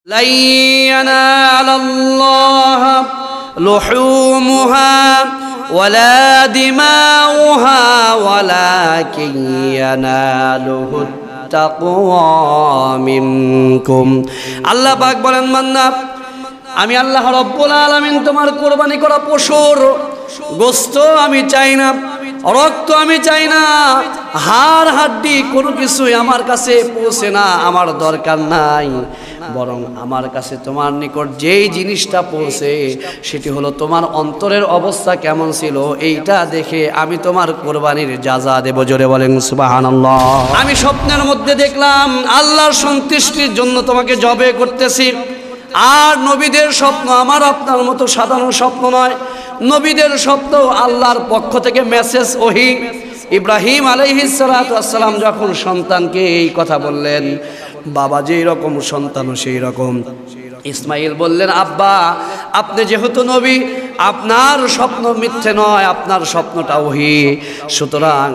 لا ينال الله لحومها ولا دماؤها ولكن يناله التقوى منكم আল্লাহ পাক বলেন বান্দা আমি আল্লাহ রব্বুল আলামিন তোমার কুরবানি করা পশুর গোশত আমি চাই না, রক্ত আমি চাই না, হাড় হাড্ডি কোনো কিছুই আমার কাছে পৌঁছে না, আমার দরকার নাই। বরং আমার কাছে তোমার নিকট যেই জিনিসটা পৌঁছে সেটি হলো তোমার অন্তরের অবস্থা কেমন ছিল, এইটা দেখে আমি তোমার কোরবানির যাজা দেব। জোরে বলেন সুবহানাল্লাহ। আমি স্বপ্নের মধ্যে দেখলাম আল্লাহর সন্তুষ্টির জন্য তোমাকে জবে করতেছি। আর নবীদের স্বপ্ন আমার আপনার মতো সাধারণ স্বপ্ন নয়, নবীদের স্বপ্ন আল্লাহর পক্ষ থেকে মেসেজ, ওহী। ইব্রাহিম আলাইহিস সালাতু ওয়াস সালাম যখন সন্তানকে এই কথা বললেন, বাবা যেই রকম সন্তানও সেই রকম। ইসমাইল বললেন, আব্বা আপনি যেহেতু নবী, আপনার স্বপ্ন মিথ্যে নয়, আপনার স্বপ্নটা ওহী, সুতরাং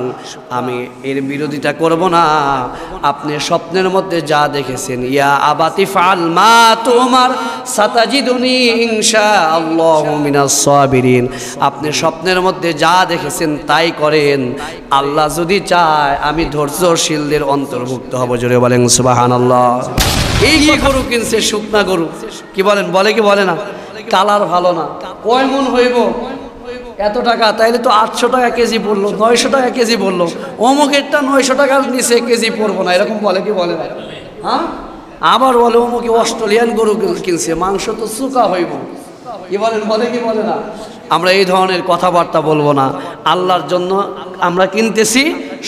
আমি এর বিরোধিতা করব না। আপনি স্বপ্নের মধ্যে যা দেখেছেন, ইয়া আবাতি ফাল মা তুমার সাতাজিদুনি ইনশাআল্লাহু মিনাস সাবিরিন, আপনি স্বপ্নের মধ্যে যা দেখেছেন তাই করেন, আল্লাহ যদি চায় আমি ধৈর্যশীলদের অন্তর্ভুক্ত হব। জোরে বলেন সুবহানাল্লাহ। এই গরু কিনছে, শুকনা গরু, কি বলেন, বলে কি বলে না, কালার ভালো না, কয় মন হইব, এত টাকা, তাইলে তো 800 টাকা কেজি পড়লো, 900 টাকা কেজি পড়লো, অমুকেরটা 900 টাকার নিচে কেজি পড়বো না, এরকম বলে কি বলে না? হ্যাঁ, আবার বলে অমুকে অস্ট্রেলিয়ান গরু কিনছে, মাংস তো চুকা হইব, কি বলেন, বলে কি বলে না? আমরা এই ধরনের কথাবার্তা বলবো না। আল্লাহর জন্য আমরা কিনতেছি,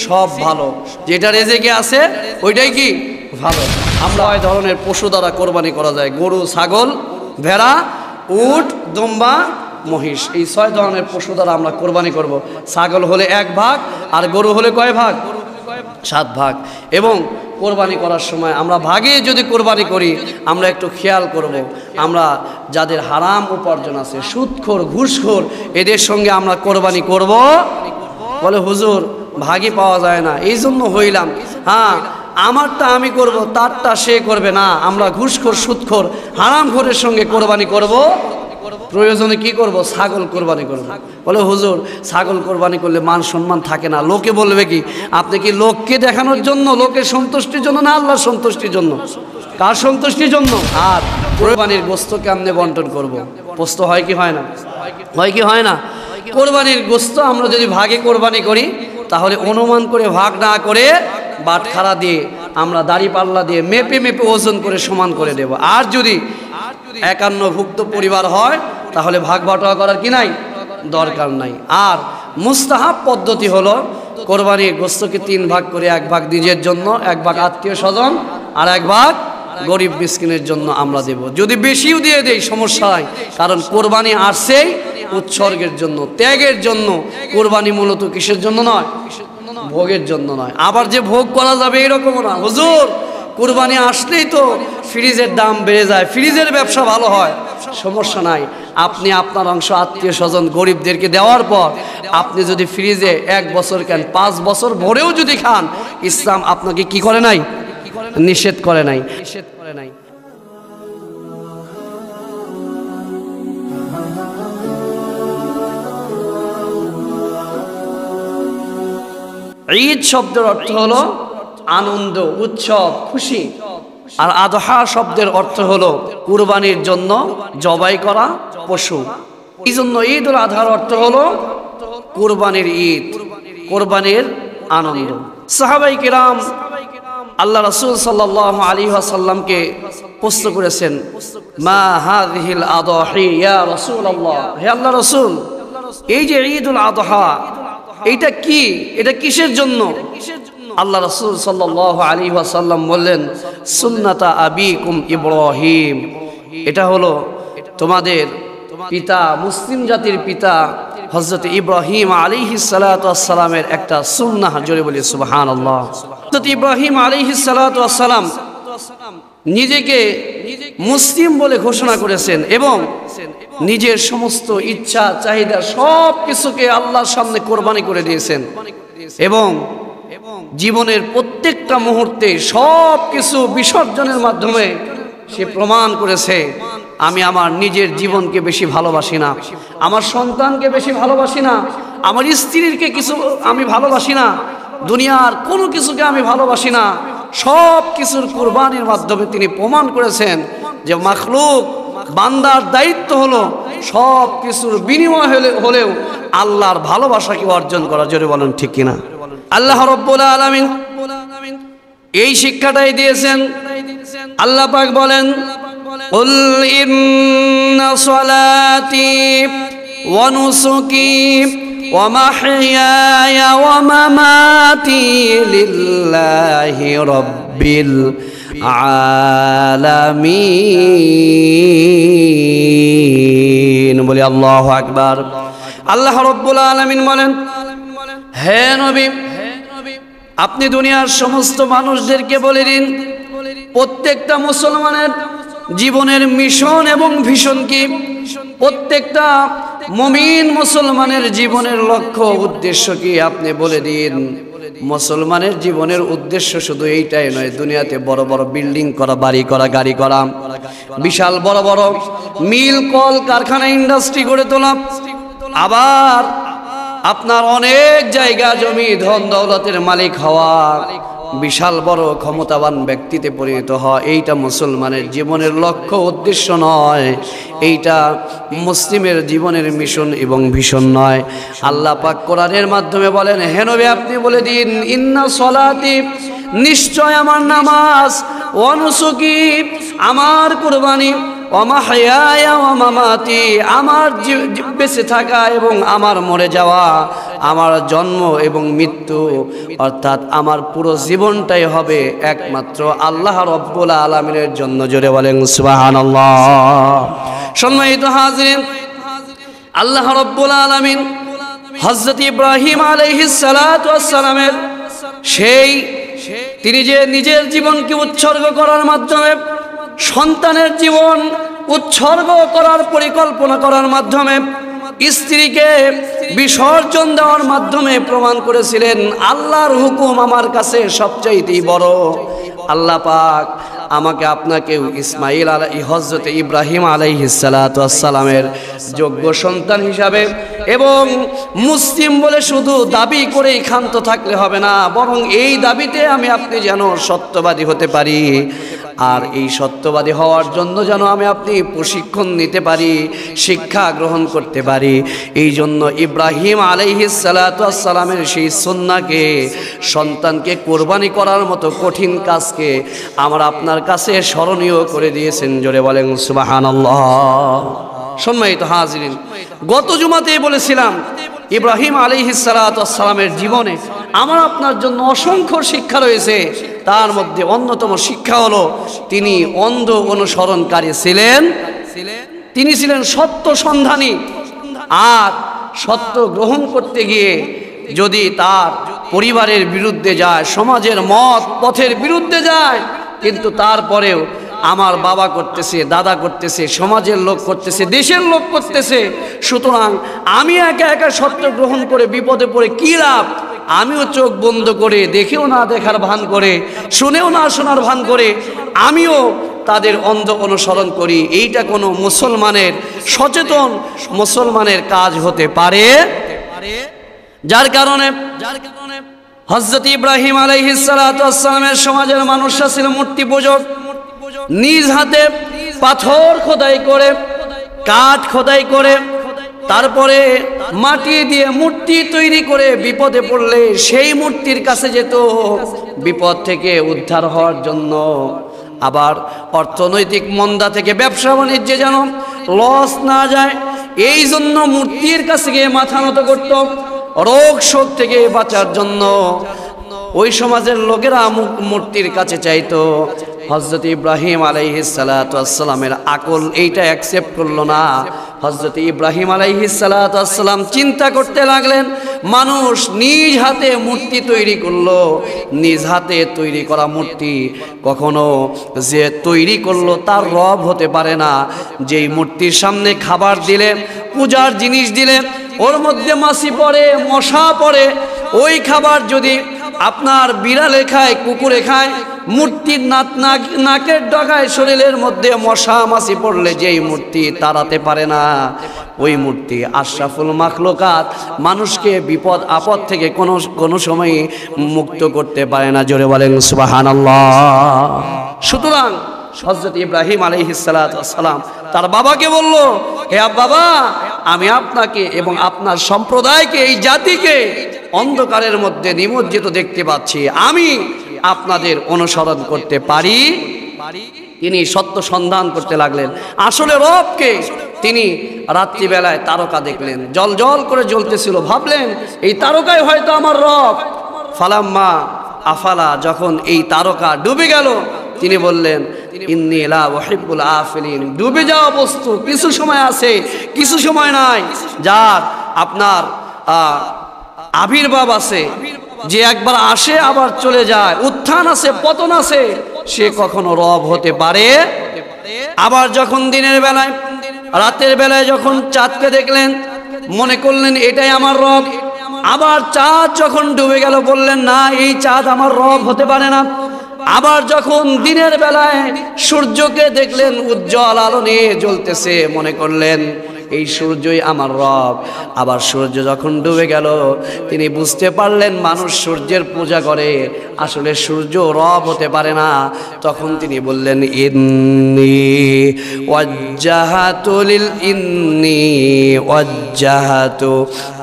সব ভালো, যেটা রেজেকে আছে ওইটাই কি ভালো। আমরা ওই ধরনের পশু দ্বারা কোরবানি করা যায়, গরু, ছাগল, ভেড়া, উট, দুম্বা, মহিষ, এই 6 ধরনের পশু দ্বারা আমরা কোরবানি করব। ছাগল হলে 1 ভাগ, আর গরু হলে কয় ভাগ? 7 ভাগ। এবং কোরবানি করার সময় আমরা ভাগে যদি কোরবানি করি, আমরা একটু খেয়াল করব, আমরা যাদের হারাম উপার্জন আছে, সুদখোর, ঘুষখোর, এদের সঙ্গে আমরা কোরবানি করব। বলে হুজুর ভাগই পাওয়া যায় না, এই জন্য হইলাম। হ্যাঁ, আমারটা আমি করব, তারটা সে করবে না। আমরা ঘুষখোর, সুদখোর, হারামখোরের সঙ্গে কোরবানি করব। প্রয়োজনে কি করব? ছাগল কোরবানি করব। বলে হুজুর ছাগল কোরবানি করলে মান সম্মান থাকে না, লোকে বলবে কি? আপনি কি লোককে দেখানোর জন্য, লোকের সন্তুষ্টির জন্য, না আল্লাহর সন্তুষ্টির জন্য? কার সন্তুষ্টির জন্য? আর কোরবানির গোশত কেমনে বন্টন করব? প্রশ্ন হয় কি হয় না? হয় কি হয় না? কোরবানির গোশত আমরা যদি ভাগে কোরবানি করি, তাহলে অনুমান করে ভাগ না করে বাটখারা দিয়ে, আমরা দাড়ি পাল্লা দিয়ে মেপে মেপে ওজন করে সমান করে দেব। আর যদি 51ভুক্ত পরিবার হয়, তাহলে ভাগ বাটোয়া করার কি নাই, দরকার নাই। আর মুস্তাহাব পদ্ধতি হলো কোরবানির গোশতকে 3 ভাগ করে, 1 ভাগ নিজের জন্য, 1 ভাগ আত্মীয় স্বজন, আর 1 ভাগ গরিব মিসকিনের জন্য আমরা দেব। যদি বেশিও দিয়ে দেই সমস্যা হয়, কারণ কোরবানি আসছেই উৎসর্গের জন্য, ত্যাগের জন্য। কোরবানি মূলত কিসের জন্য নয়? ভোগের জন্য নয়। আবার যে ভোগ করা যাবে এরকমও না। হুজুর কুরবানি আসলেই তো ফ্রিজের দাম বেড়ে যায়, ফ্রিজের ব্যবসা ভালো হয়। সমস্যা নাই, আপনি আপনার অংশ আত্মীয় স্বজন গরিবদেরকে দেওয়ার পর আপনি যদি ফ্রিজে 1 বছর কেন 5 বছর ভরেও যদি খান, ইসলাম আপনাকে কি করে নাই? নিষেধ করে নাই, নিষেধ করে নাই। ঈদ শব্দের অর্থ হলো আনন্দ, উৎসব, খুশি। আর আদহা শব্দের অর্থ হলো কুরবানির জন্য জবাই করা পশু। এই জন্য ঈদুল আজহার অর্থ হলো কুরবানির ঈদ, কুরবানির আনন্দ। সাহাবায়ে কিরাম আল্লাহ রাসূল সাল্লাল্লাহু আলাইহি ওয়াসাল্লামকে প্রশ্ন করেছেন, মা হাযিহিল আদাহি ইয়া রাসূলুল্লাহ, হে আল্লাহ রাসূল, এই যে ঈদুল আজহা এইটা কি, এটা কিসের জন্য? আল্লাহ রাসূল সাল্লাল্লাহু আলাইহি ওয়াসাল্লাম বললেন, সুন্নাতা আবিকুম ইব্রাহিম, এটা হলো তোমাদের পিতা, মুসলিম জাতির পিতা হযরত ইব্রাহিম আলাইহিস সালাতু ওয়াস সালামের একটা সুন্নাহ। জোরে বলি সুবহানাল্লাহ। হযরত ইব্রাহিম আলাইহিস সালাতু ওয়াস সালাম নিজেকে মুসলিম বলে ঘোষণা করেছেন এবং নিজের সমস্ত ইচ্ছা চাহিদা সব কিছুকে আল্লাহর সামনে কোরবানি করে দিয়েছেন এবং জীবনের প্রত্যেকটা মুহূর্তে সব কিছু বিসর্জনের মাধ্যমে সে প্রমাণ করেছে আমি আমার নিজের জীবনকে বেশি ভালোবাসি না, আমার সন্তানকে বেশি ভালোবাসি না, আমার স্ত্রীকে কিছু আমি ভালোবাসি না, দুনিয়ার কোনো কিছুকে আমি ভালোবাসি না। সব কিছুর কুরবানির মাধ্যমে তিনি প্রমাণ করেছেন যে মাখলুক বান্দার দায়িত্ব হলো সব কিছুর বিনিময় হলেও আল্লাহর ভালোবাসাকে অর্জন করা। জোরে বলেন ঠিক কিনা? আল্লাহ রাব্বুল আলামিন এই শিক্ষাটাই দিয়েছেন। আল্লাহ পাক বলেন, কুল ইন্না সলাতি ওয়া নুসুকি ওয়া মাহইয়ায়া ওয়া মামাতি লিল্লাহি রাব্বিল আলামিন। বলি আল্লাহু আকবার। আল্লাহ রাব্বুল আলামিন বলেন, হে নবী, আপনি দুনিয়ার সমস্ত মানুষদেরকে বলে দিন প্রত্যেকটা মুসলমানের জীবনের মিশন এবং ভিশন কি, প্রত্যেকটা মুমিন মুসলমানের জীবনের লক্ষ্য উদ্দেশ্য কি আপনি বলে দিন। মুসলমানের জীবনের উদ্দেশ্য শুধু এইটাই নয় দুনিয়াতে বড় বড় বিল্ডিং করা, বাড়ি করা, গাড়ি করা, বিশাল বড় বড় মিল কল কারখানা ইন্ডাস্ট্রি গড়ে তোলা, আবার আপনার অনেক জায়গা জমি ধন দৌলতের মালিক হওয়া, বিশাল বড় ক্ষমতাবান ব্যক্তিতে পরিণত হওয়া, এইটা মুসলমানের জীবনের লক্ষ্য উদ্দেশ্য নয়, এইটা মুসলিমের জীবনের মিশন এবং ভিশন নয়। আল্লাহ পাক কোরআনের মাধ্যমে বলেন, হে নবী আপনি বলে দিন ইন্না সলাতি, নিশ্চয় আমার নামাজ, ওয়া নুসুকি আমার কুরবানি, ওয়া মাহইয়ায়া ওয়া মামাতি আমার বেঁচে থাকা এবং আমার মরে যাওয়া, আমার জন্ম এবং মৃত্যু, অর্থাৎ আমার পুরো জীবনটাই হবে একমাত্র আল্লাহ রাব্বুল আলামিনের জন্য। জোরে বলেন সুবহানাল্লাহ। সম্মানিত হাজিরিন, আল্লাহ রাব্বুল আলামিন হযরত ইব্রাহিম আলাইহিস সালাতু ওয়াস সালামের সেই তিনি যে নিজের জীবনকে উৎসর্গ করার মাধ্যমে, সন্তানের জীবন উৎসর্গ করার পরিকল্পনা করার মাধ্যমে, স্ত্রীকে বিসর্জন দেওয়ার মাধ্যমে প্রমাণ করেছিলেন আল্লাহর হুকুম আমার কাছে সবচাইতেই বড়। আল্লাহ পাক আমাকে আপনাকেও ইসমাইল হযরত ইব্রাহিম আলাইহিস সালাতু ওয়াস সালামের যোগ্য সন্তান হিসাবে এবং মুসলিম বলে শুধু দাবি করেই ক্ষান্ত থাকলে হবে না, বরং এই দাবিতে আমি আপনি যেন সত্যবাদী হতে পারি, আর এই সত্যবাদী হওয়ার জন্য যেন আমি আপনি প্রশিক্ষণ নিতে পারি, শিক্ষা গ্রহণ করতে পারি। এই জন্য ইব্রাহিম আলাইহিস সালাতু ওয়াস সালামের সেই সুন্নাহকে, সন্তানকে কোরবানি করার মতো কঠিন কাজকে আমার আপনার কাছে স্মরণীয় করে দিয়েছেন। জোরে বলেন সুবহানাল্লাহ। সম্মানিত হাজিরিন, গত জুমাতেই বলেছিলাম ইব্রাহিম আলাইহিস সালাতু ওয়াস সালামের জীবনে আমার আপনার জন্য অসংখ্য শিক্ষা রয়েছে। তার মধ্যে অন্যতম শিক্ষা হলো তিনি অন্ধ অনুসরণকারী ছিলেন, তিনি ছিলেন সত্য সন্ধানী। আর সত্য গ্রহণ করতে গিয়ে যদি তার পরিবারের বিরুদ্ধে যায়, সমাজের মত পথের বিরুদ্ধে যায়, কিন্তু তারপরেও আমার বাবা করতেছে, দাদা করতেছে, সমাজের লোক করতেছে, দেশের লোক করতেছে, সুতরাং আমি একা একা সত্য গ্রহণ করে বিপদে পড়ে কি লাভ? আমিও চোখ বন্ধ করে, দেখেও না দেখার ভান করে, শুনেও না শোনার ভান করে আমিও তাদের অন্ধ অনুসরণ করি। এইটা কোনো মুসলমানের, সচেতন মুসলমানের কাজ হতে পারে? যার কারণে হযরত ইব্রাহিম আলাইহিস সালাতু ওয়াস সালামের সমাজের মানুষরা ছিল মূর্তি পূজক। নিজ হাতে পাথর খোদাই করে, কাঠ খোদাই করে, তারপরে মাটি দিয়ে মূর্তি তৈরি করে বিপদে পড়লে সেই মূর্তির কাছে যেত বিপদ থেকে উদ্ধার হওয়ার জন্য। আবার অর্থনৈতিক মন্দা থেকে ব্যবসা বাণিজ্যে যেন লস না যায়, এই জন্য মূর্তির কাছে গিয়ে মাথা নত করত। রোগ শোক থেকে বাঁচার জন্য ওই সমাজের লোকেরা মূর্তির কাছে চাইতো। হযরত ইব্রাহিম আলাইহিস সালাতু ওয়াস সালামের আকল এইটা অ্যাকসেপ্ট করলো না। হযরত ইব্রাহিম আলাইহিস সালাতু ওয়াস সালাম চিন্তা করতে লাগলেন, মানুষ নিজ হাতে মূর্তি তৈরি করলো, নিজ হাতে তৈরি করা মূর্তি কখনো যে তৈরি করলো তার রব হতে পারে না। যেই মূর্তির সামনে খাবার দিলে, পূজার জিনিস দিলে ওর মধ্যে মাছি পড়ে, মশা পড়ে, ওই খাবার যদি আপনার বিড়ালে খায়, কুকুরে খায়, মূর্তির নাকের ডগায় শরীরের মধ্যে মশা মাছি পড়লে যেই মূর্তি তাড়াতে পারে না, ওই মূর্তি আশরাফুল মাখলুকাত মানুষকে বিপদ আপদ থেকে কোনো সময় মুক্ত করতে পারে না। জোরে বলেন সুবহানাল্লাহ। সুতরাং হযরত ইব্রাহিম আলাইহিস সালাতু ওয়াস সালাম তার বাবাকে বলল, হে বাবা, আমি আপনাকে এবং আপনার সম্প্রদায়কে, এই জাতিকে অন্ধকারের মধ্যে নিমজ্জিত দেখতে পাচ্ছি, আমি আপনাদের অনুসরণ করতে পারি। তিনি সত্য সন্ধান করতে লাগলেন আসলে রবকে। তিনি রাত্রিবেলায় তারকা দেখলেন, জল জল করে জ্বলতেছিল, ভাবলেন এই তারকাই হয়তো আমার রব। ফালাম্মা আফালা, যখন এই তারকা ডুবে গেল, তিনি বললেন, ইন্নী লা উহিব্বুল আফিলিন, ডুবে যাওয়া বস্তু কিছু সময় আছে, কিছু সময় নাই। যার আপনার আবির্ভাব আছে, যে একবার আসে আবার চলে যায়, উত্থান আছে পতন আছে, সে কখনো রব হতে পারে। আবার যখন দিনের বেলায়, রাতের বেলায় যখন চাঁদকে দেখলেন, মনে করলেন এটাই আমার রব। আবার চাঁদ যখন ডুবে গেল, বললেন না, এই চাঁদ আমার রব হতে পারে না। আবার যখন দিনের বেলায় সূর্যকে দেখলেন উজ্জ্বল আলো নিয়ে জ্বলতেছে, মনে করলেন এই সূর্যই আমার রব। আবার সূর্য যখন ডুবে গেল, তিনি বুঝতে পারলেন মানুষ সূর্যের পূজা করে, আসলে সূর্য রব হতে পারে না। তখন তিনি বললেন, ইন্নী ওয়াজ্জাহাতু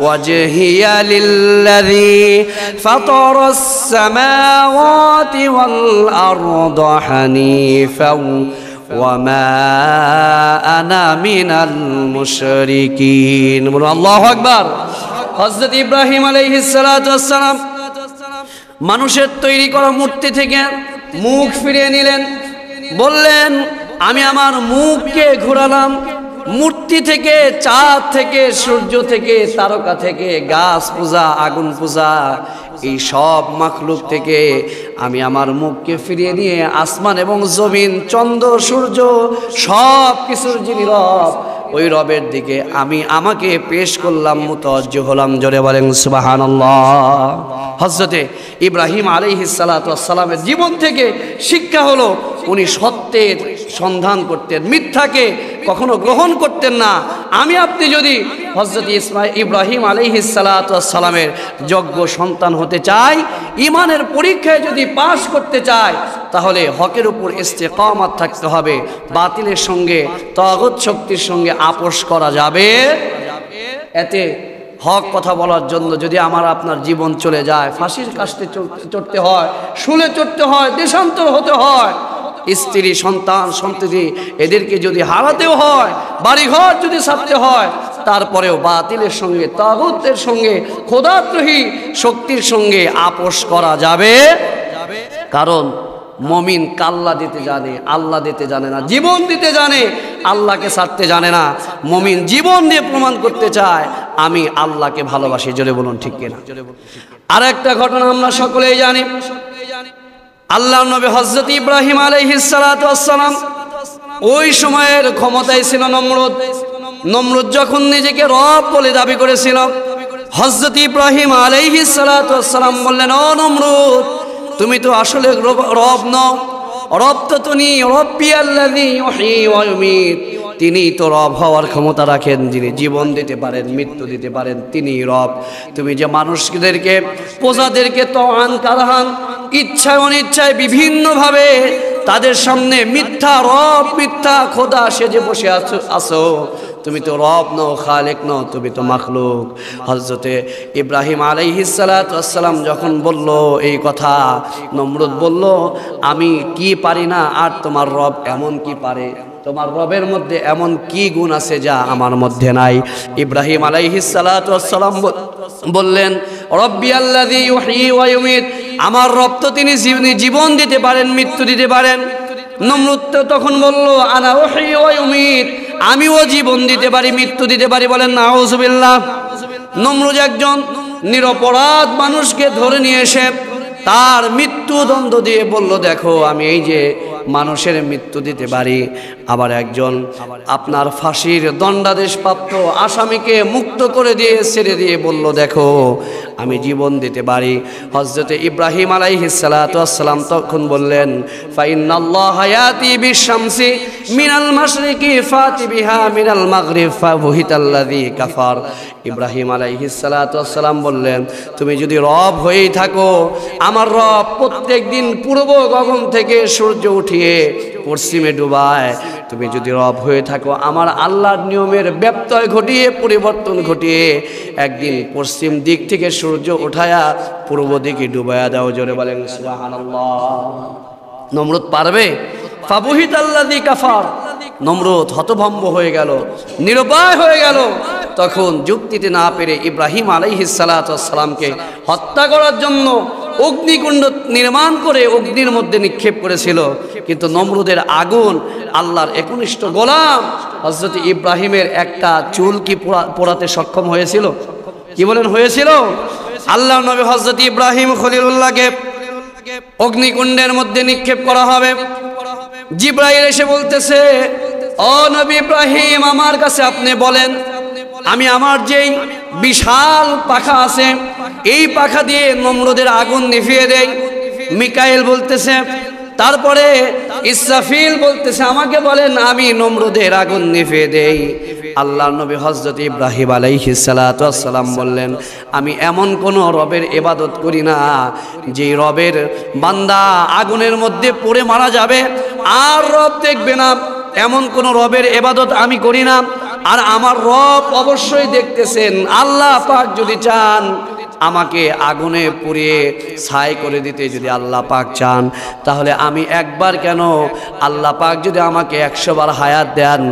ওয়াজহিয়া লিল্লাযী ফাতারাস সামাওয়াতি ওয়াল আরদা হানিফাও ওয়ামা আনা মিনাল মুশরিকিন। বলুন আল্লাহু আকবার। হযরত ইব্রাহিম আলাইহিস সালাতু ওয়াস সালাম মানুষের তৈরি করা মূর্তি থেকে মুখ ফিরিয়ে নিলেন, বললেন, আমি আমার মুখকে ঘোরালাম, মূর্তি থেকে, চাঁদ থেকে, সূর্য থেকে, তারকা থেকে, গাছ পূজা, আগুন পূজা, এই সব মাখলুক থেকে আমি আমার মুখকে ফিরিয়ে নিয়ে আসমান এবং জমিন, চন্দ্র সূর্য, সব কিছুর যিনি রব, ওই রবের দিকে আমাকে পেশ করলাম, মুতাওয়াজ্জিহ হলাম। জোরে বলেন সুবহানাল্লাহ। হযরতে ইব্রাহিম আলাইহিস সালাতু ওয়াস সালামের জীবন থেকে শিক্ষা হলো, উনি সত্যের সন্ধান করতেন, মিথ্যাকে কখনো গ্রহণ করতেন না। আমি আপনি যদি হযরত ইব্রাহিম আলাইহিস সালাতু ওয়াস সালামের যোগ্য সন্তান হতে চাই, ঈমানের পরীক্ষায় যদি পাশ করতে চাই, তাহলে হকের উপর ইস্তেকামাত থাকতে হবে। বাতিলের সঙ্গে, তাগুত শক্তির সঙ্গে আপোষ করা যাবে। এতে হক কথা বলার জন্য যদি আমার আপনার জীবন চলে যায়, ফাঁসির কাস্টে চড়তে হয়, শুলে চড়তে হয়, দেশান্তর হতে হয়, স্ত্রী, সন্তান, সন্ততি এদেরকে যদি হারাতেও হয়, বাড়িঘর যদি ছাড়তে হয়, তারপরেও বাতিলের সঙ্গে, তাগুতের সঙ্গে, খোদাদ্রোহী শক্তির সঙ্গে আপোষ করা যাবে। কারণ মুমিন কাল্লা দিতে জানে, আল্লাহ দিতে জানে না, জীবন দিতে জানে, আল্লাহকে ছাড়তে জানে না। মুমিন জীবন দিয়ে প্রমাণ করতে চায় আমি আল্লাহকে ভালোবাসি। জোরে বলুন ঠিক কিনা? আর একটা ঘটনা আমরা সকলেই জানি, আল্লাহর নবী হযরত ইব্রাহিম আলাইহিস সালাতু ওয়াস সালাম, ওই সময়ের ক্ষমতায় ছিল নমরুদ। নমরুদ যখন নিজেকে রব বলে দাবি করেছিল, হযরত ইব্রাহিম আলাইহিস সালাতু ওয়াস সালাম বললেন, ও নমরুদ, তুমি তো আসলে রব নও, রব তো তুমি রব্বিয়াল্লাযী ইউহয়ী ওয়া ইউমীত, তিনি তো রব হওয়ার ক্ষমতা রাখেন, যিনি জীবন দিতে পারেন, মৃত্যু দিতে পারেন, তিনি রব। তুমি যে মানুষদেরকে, প্রজাদেরকে তওয়ান কারহান, ইচ্ছায় অনিচ্ছায় বিভিন্নভাবে তাদের সামনে মিথ্যা রব, মিথ্যা খোদা সেজে বসে আছো, তুমি তো রব নও, খালেক নও, তুমি তো মাখলুক। হযরতে ইব্রাহিম আলাইহিস সালাতু ওয়াস সালাম যখন বলল এই কথা, নমরুদ বলল, আমি কি পারি না আর তোমার রব এমন কি পারে? তোমার রবের মধ্যে এমন কি গুণ আছে যা আমার মধ্যে নাই? ইব্রাহিম আলাইহিস সালাতু ওয়াস সালাম বললেন, রব্বিয়াল্লাযী ইউহয়ী ওয়া ইউমীত, আমার রব তো তিনি জীবন দিতে পারেন, মৃত্যু দিতে পারেন। নমরুদ তখন বলল, আনা উহয়ী ওয়া ইউমীত, আমিও জীবন দিতে পারি, মৃত্যু দিতে পারি। বলেন নাউযুবিল্লাহ। নমরুদ একজন নিরপরাধ মানুষকে ধরে নিয়ে এসে তার মৃত্যুদণ্ড দিয়ে বলল, দেখো আমি এই যে মানুষের মৃত্যু দিতে পারি, আবার একজন আপনার ফাঁসির দণ্ডাদেশপ্রাপ্ত আসামিকে মুক্ত করে দিয়ে ছেড়ে দিয়ে বলল, দেখো আমি জীবন দিতে পারি। হযরতে ইব্রাহিম আলাইহিস সালাতু ওয়াস সালাম তখন বললেন, ফাইনাল্লাহা ইয়াতি বিশ-শামসি মিনাল মাশরিকি ফাতি বিহা মিনাল মাগরিব ফাবুহিতাল্লাযী কাফার। ইব্রাহিম আলাইহিস সালাতু ওয়াস সালাম বললেন, তুমি যদি রব হয়েই থাকো, আমার রব প্রত্যেক দিন পূর্ব গগন থেকে সূর্য উঠিয়ে পশ্চিমে ডুবায়, তুমি যদি রব হয়ে থাকো, আমার আল্লাহর নিয়মের ব্যত্যয় ঘটিয়ে পরিবর্তন ঘটিয়ে একদিন পশ্চিম দিক থেকে সূর্য উঠায়া পূর্ব দিকে ডুবায়া দাও। জোরে বলেন সুবহানাল্লাহ। নমরুদ পারবে? ফাবুহিতাল্লাযী কাফার। নমরুদ হতভম্ব হয়ে গেল, নিরুপায় হয়ে গেল। তখন যুক্তিতে না পেরে ইব্রাহিম আলাইহিস সালাতু ওয়াস সালামকে হত্যা করার জন্য অগ্নিকুণ্ড নির্মাণ করে অগ্নির মধ্যে নিক্ষেপ করেছিল। কিন্তু নমরুদের আগুন আল্লাহর একনিষ্ঠ গোলাম হযরত ইব্রাহিমের একটা চুল কি পোড়াতে সক্ষম হয়েছিল? কি বলেন হয়েছিল? আল্লাহর নবী হযরত ইব্রাহিম খলিলুল্লাহকে অগ্নিকুণ্ডের মধ্যে নিক্ষেপ করা হবে। জিবরাইল এসে বলতেছে, ও নবী ইব্রাহিম, আমার কাছে আপনি বলেন, আমি আমার যেই বিশাল পাখা আছে এই পাখা দিয়ে নমরুদের আগুন নিভিয়ে দেই। মিকাইল বলতেছে, তারপরে ইসরাফিল বলতেছে, আমাকে বলেন আমি নমরুদের আগুন নিভিয়ে দেই। আল্লাহর নবী হযরত ইব্রাহিম আলাইহিস সালাতু ওয়াস সালাম বললেন, আমি এমন কোন রবের ইবাদত করি না যে রবের বান্দা আগুনের মধ্যে পড়ে মারা যাবে আর রব দেখবে না, এমন কোন রবের ইবাদত আমি করি না। আর আমার রব অবশ্যই দেখতেছেন। আল্লাহ পাক যদি চান আমাকে আগুনে পুড়িয়ে ছাই করে দিতে, যদি আল্লাহ পাক চান, তাহলে আমি একবার কেন, আল্লাহ পাক যদি আমাকে 100 বার হায়াত দেন,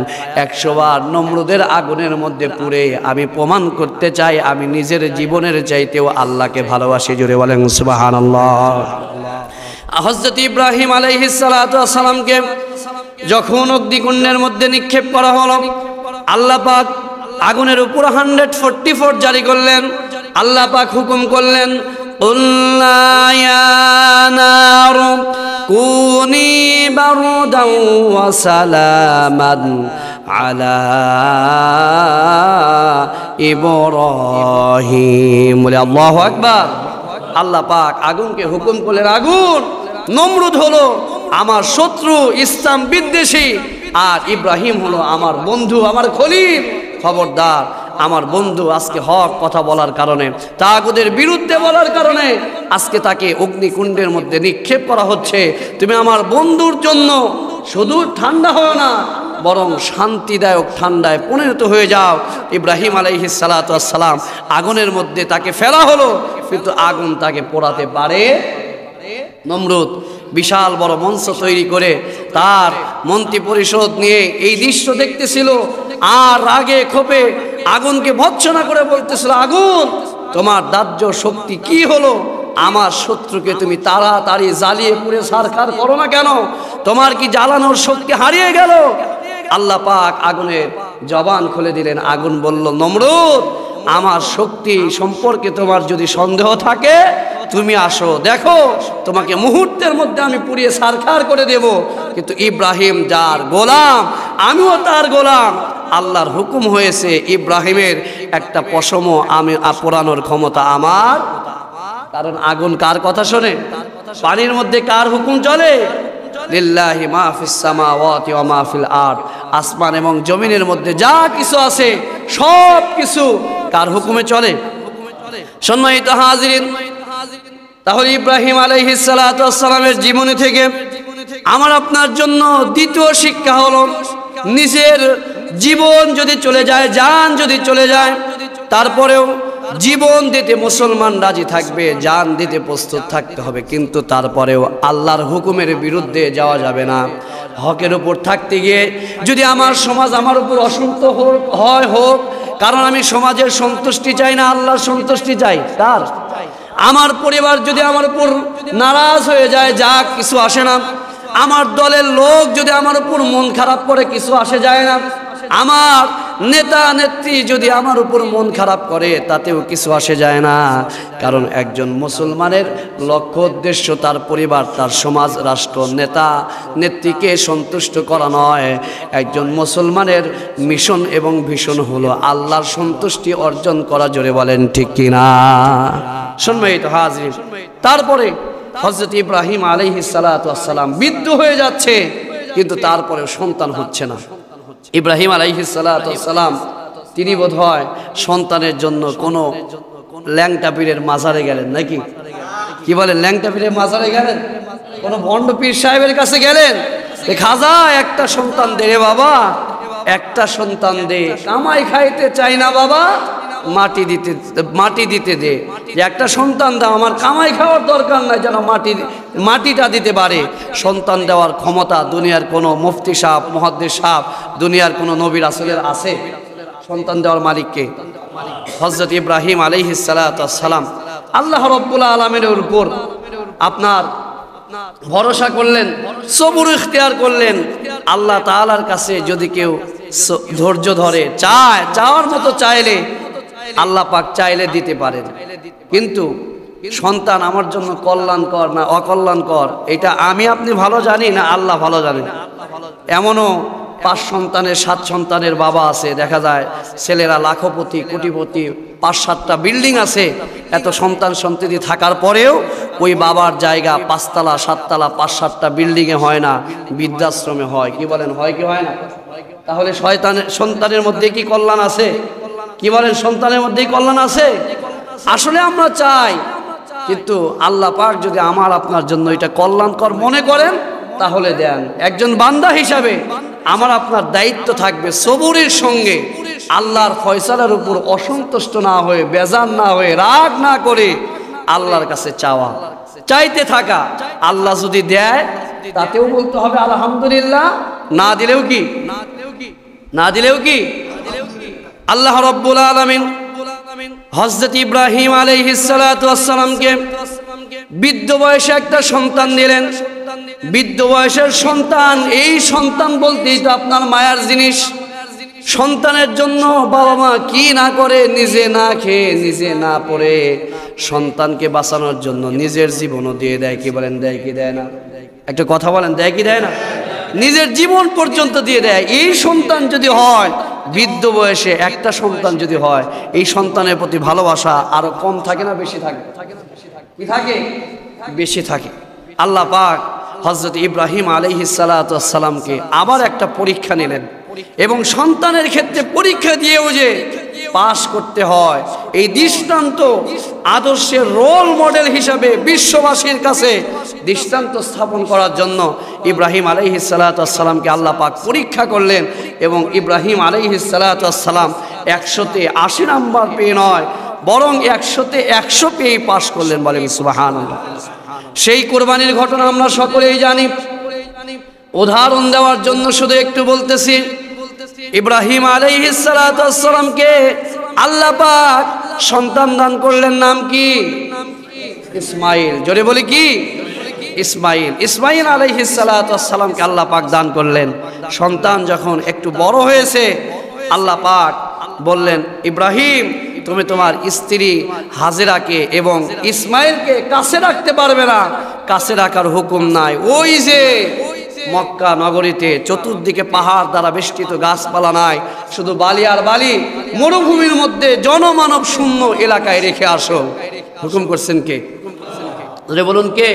100 বার নমরুদের আগুনের মধ্যে পুড়ে আমি প্রমাণ করতে চাই আমি নিজের জীবনের চাইতেও আল্লাহকে ভালোবাসি। জোরে বলেন সুবহানাল্লাহ। হযরত ইব্রাহিম আলাইহিস সালাতু ওয়াস সালামকে যখন অগ্নিকুণ্ডের মধ্যে নিক্ষেপ করা হলো, আল্লাহ পাক আগুনের উপর 144 জারি করলেন। আল্লাহ পাক হুকুম করলেন, কুল্লা ইয়া নারু কুনি বারদান ওয়া সালামান আলা ইব্রাহিম। বলে আল্লাহু আকবার। আল্লাহ পাক আগুনকে হুকুম করলেন, আগুন, নমরুদ হলো আমার শত্রু, ইসলাম বিদ্বেষী, আর ইব্রাহিম হলো আমার বন্ধু, আমার খলিল। খবরদার, আমার বন্ধু আজকে হক কথা বলার কারণে, তাগুদের বিরুদ্ধে বলার কারণে আজকে তাকে অগ্নিকুণ্ডের মধ্যে নিক্ষেপ করা হচ্ছে। তুমি আমার বন্ধুর জন্য শুধু ঠান্ডা হয় না, বরং শান্তিদায়ক ঠান্ডায় পরিণত হয়ে যাও। ইব্রাহিম আলাইহিস সালাতু ওয়াস সালাম আগুনের মধ্যে তাকে ফেলা হলো, কিন্তু আগুন তাকে পোড়াতে পারে। নমরুদ বিশাল বড় মঞ্চ তৈরি করে তার মন্ত্রী পরিষদ নিয়ে এই দৃশ্য দেখতেছিল, আর রাগে ক্ষোভে আগুনকে ভৎসনা করে বলতেছিল, আগুন, তোমার দাহ্য শক্তি কি হলো? আমার শত্রুকে তুমি তাড়াতাড়ি জ্বালিয়ে পুড়ে ছারখার করো না কেন? তোমার কি জ্বালানোর শক্তি হারিয়ে গেল? আল্লাহ পাক আগুনের জবান খুলে দিলেন। আগুন বলল, নমরুদ, আমার শক্তি সম্পর্কে তোমার যদি সন্দেহ থাকে তুমি আসো, দেখো তোমাকে মুহূর্তের মধ্যে আমি পুড়িয়ে ছারখার করে দেব। কিন্তু ইব্রাহিম যার গোলাম, আমিও তার গোলাম। আল্লাহর হুকুম হয়েছে ইব্রাহিমের একটা পশমও আমি পোড়ানোর ক্ষমতা আমার। কারণ আগুন কার কথা শোনে? পানির মধ্যে কার হুকুম চলে? লিল্লাহি মা ফিস সামাওয়াতি ওয়া মা ফিল আরদ। আসমান এবং জমিনের মধ্যে যা কিছু আছে সব কিছু কার হুকুমে চলে? সম্মানিত হাজিরিন, তাহলে ইব্রাহিম আলাইহিস সালাতু ওয়াস সালামের জীবনী থেকে আমার আপনার জন্য দ্বিতীয় শিক্ষা হলো, নিজের জীবন যদি চলে যায়, জান যদি চলে যায়, তারপরেও জীবন দিতে মুসলমান রাজি থাকবে, জান দিতে প্রস্তুত থাকতে হবে, কিন্তু তারপরেও আল্লাহর হুকুমের বিরুদ্ধে যাওয়া যাবে না। হকের উপর থাকতে গিয়ে যদি আমার সমাজ আমার উপর অসন্তুষ্ট হোক, কারণ আমি সমাজের সন্তুষ্টি চাই না, আল্লাহর সন্তুষ্টি চাই। কার? আমার পরিবার যদি আমার উপর নারাজ হয়ে যায়, যা কিছু আসে না। আমার দলের লোক যদি আমার উপর মন খারাপ করে, কিছু আসে যায় না। আমার নেতা নেত্রী যদি আমার উপর মন খারাপ করে তাতেও কিছু আসে যায় না, কারণ একজন মুসলমানের লক্ষ্য উদ্দেশ্য তার পরিবার, তার সমাজ, রাষ্ট্র, নেতা নেত্রীকে সন্তুষ্ট করা নয়। একজন মুসলমানের মিশন এবং ভিশন হলো আল্লাহর সন্তুষ্টি অর্জন করা। জোরে বলেন ঠিক কিনা? সম্মানিত হাজির, তারপরে হযরত ইব্রাহিম আলাইহিস সালাতু ওয়াস সালাম বৃদ্ধ হয়ে যাচ্ছে, কিন্তু তারপরেও সন্তান হচ্ছে না। ইব্রাহিম আলাইহিস সালাতু ওয়াস সালাম তিনি বোধহয় সন্তানের জন্য কোনো ল্যাংটা পীরের মাজারে গেলেন, নাকি কি বলেন? ল্যাংটা পীরের মাজারে গেলেন, কোনো ভণ্ড পীর সাহেবের কাছে গেলেন, খাজা একটা সন্তান দে রে বাবা, একটা সন্তান দে, কামাই খাইতে চাই না বাবা, মাটি দিতে দে, যে একটা সন্তান দাও, আমার কামাই খাওয়ার দরকার নাই, যেন মাটিটা দিতে পারে। সন্তান দেওয়ার ক্ষমতা দুনিয়ার কোনো মুফতি সাহেব, মুহাদ্দিস সাহেব, দুনিয়ার কোনো নবী রাসূলের আছে? সন্তান দেওয়ার মালিককে হযরত ইব্রাহিম আলাইহিস সালাতু ওয়াস সালাম আল্লাহ রাব্বুল আলামিনের উপর আপনার ভরসা করলেন, সবুর ইখতিয়ার করলেন। আল্লাহ তাআলার কাছে যদি কেউ ধৈর্য ধরে, চাওয়ার মতো চাইলে আল্লাহ পাক চাইলে দিতে পারেন। কিন্তু সন্তান আমার জন্য কল্যাণকর না অকল্যাণকর, এটা আমি আপনি ভালো জানি না আল্লাহ ভালো জানেন। এমনও 5 সন্তানের 7 সন্তানের বাবা আছে, দেখা যায় ছেলেরা লাখপতি, কোটিপতি, 5-7টা বিল্ডিং আছে, এত সন্তান সন্ততি থাকার পরেও ওই বাবার জায়গা 5 তলা 7 তলা 5-7টা বিল্ডিংয়ে হয় না, বৃদ্ধাশ্রমে হয়। কি বলেন, হয় কি হয় না? তাহলে সন্তানের মধ্যে কি কল্যাণ আছে? কি বলেন, সন্তানের মধ্যেই কল্যাণ আছে? আসলে আমরা চাই, কিন্তু আল্লাহ পাক যদি আমার আপনার জন্য এটা কল্যাণকর মনে করেন তাহলে দেন। একজন বান্দা হিসাবে আমার আপনার দায়িত্ব থাকবে সবুরের সঙ্গে আল্লাহর ফয়সালার উপর অসন্তুষ্ট না হয়ে, বেজার না হয়ে, রাগ না করে আল্লাহর কাছে চাওয়া, চাইতে থাকা। আল্লাহ যদি দেয় তাতেও বলতে হবে আলহামদুলিল্লাহ, না দিলেও কি আল্লাহ রাব্বুল আলামিন হযরত ইব্রাহিম আলাইহিস সালাতু ওয়াস সালামকে বৃদ্ধ বয়সে একটা সন্তান দিলেন। বৃদ্ধ বয়সের সন্তান, এই সন্তান বলতেই তো আপনার মায়ার জিনিস। সন্তানের জন্য বাবা মা কি না করে, নিজে না খেয়ে, নিজে না পড়ে, সন্তানকে বাঁচানোর জন্য নিজের জীবনও দিয়ে দেয়। কি বলেন, দেয় কি দেয় না? একটা কথা বলেন, দেয় কি দেয় না? নিজের জীবন পর্যন্ত দিয়ে দেয়। এই সন্তান যদি হয়, বৃদ্ধ বয়সে একটা সন্তান যদি হয়, এই সন্তানের প্রতি ভালোবাসা আরো কম থাকে না বেশি থাকে? কি থাকে? বেশি থাকে। আল্লাহ পাক হযরত ইব্রাহিম আলাইহিস সালাতু ওয়াস সালামকে আবার একটা পরীক্ষা নিলেন, এবং সন্তানের ক্ষেত্রে পরীক্ষা দিয়েও যে পাস করতে হয়, এই দৃষ্টান্ত আদর্শের রোল মডেল হিসাবে বিশ্ববাসীর কাছে দৃষ্টান্ত স্থাপন করার জন্য ইব্রাহিম আলাইহিস সালাতু ওয়াস সালামকে আল্লাহ পাক পরীক্ষা করলেন। এবং ইব্রাহিম আলাইহিস সালাতু ওয়াস সালাম 100-তে 80 নাম্বার পেয়ে নয়, বরং 100-তে 100 পেয়ে পাস করলেন। বলেন সুবহানাল্লাহ। সেই কুরবানির ঘটনা আমরা সকলেই জানি। উদাহরণ দেওয়ার জন্য শুধু একটু বলতেছি, ইব্রাহিম আলাইহিস সালাতু ওয়াস সালামকে আল্লাহ পাক সন্তান দান করলেন, নাম কি? ইসমাইল। জোরে বলি কি? ইসমাইল আলাইহিস সালাতু ওয়াস সালামকে আল্লাহ পাক দান করলেন। সন্তান যখন একটু বড় হয়েছে, আল্লাহ পাক বললেন, ইব্রাহিম তুমি তোমার স্ত্রী হাজেরাকে এবং ইসমাইলকে কাছে রাখতে পারবে না, কাছে রাখার হুকুম নাই। ওই যে মক্কা নগরীতে চতুর্দিকে পাহাড় দ্বারা বেষ্টিত, গাছপালা নাই, শুধু বালি আর বালি, মরুভূমির মধ্যে জনমানব শূন্য এলাকায় রেখে আসো। হুকুম করছেন কে? বলুন কে?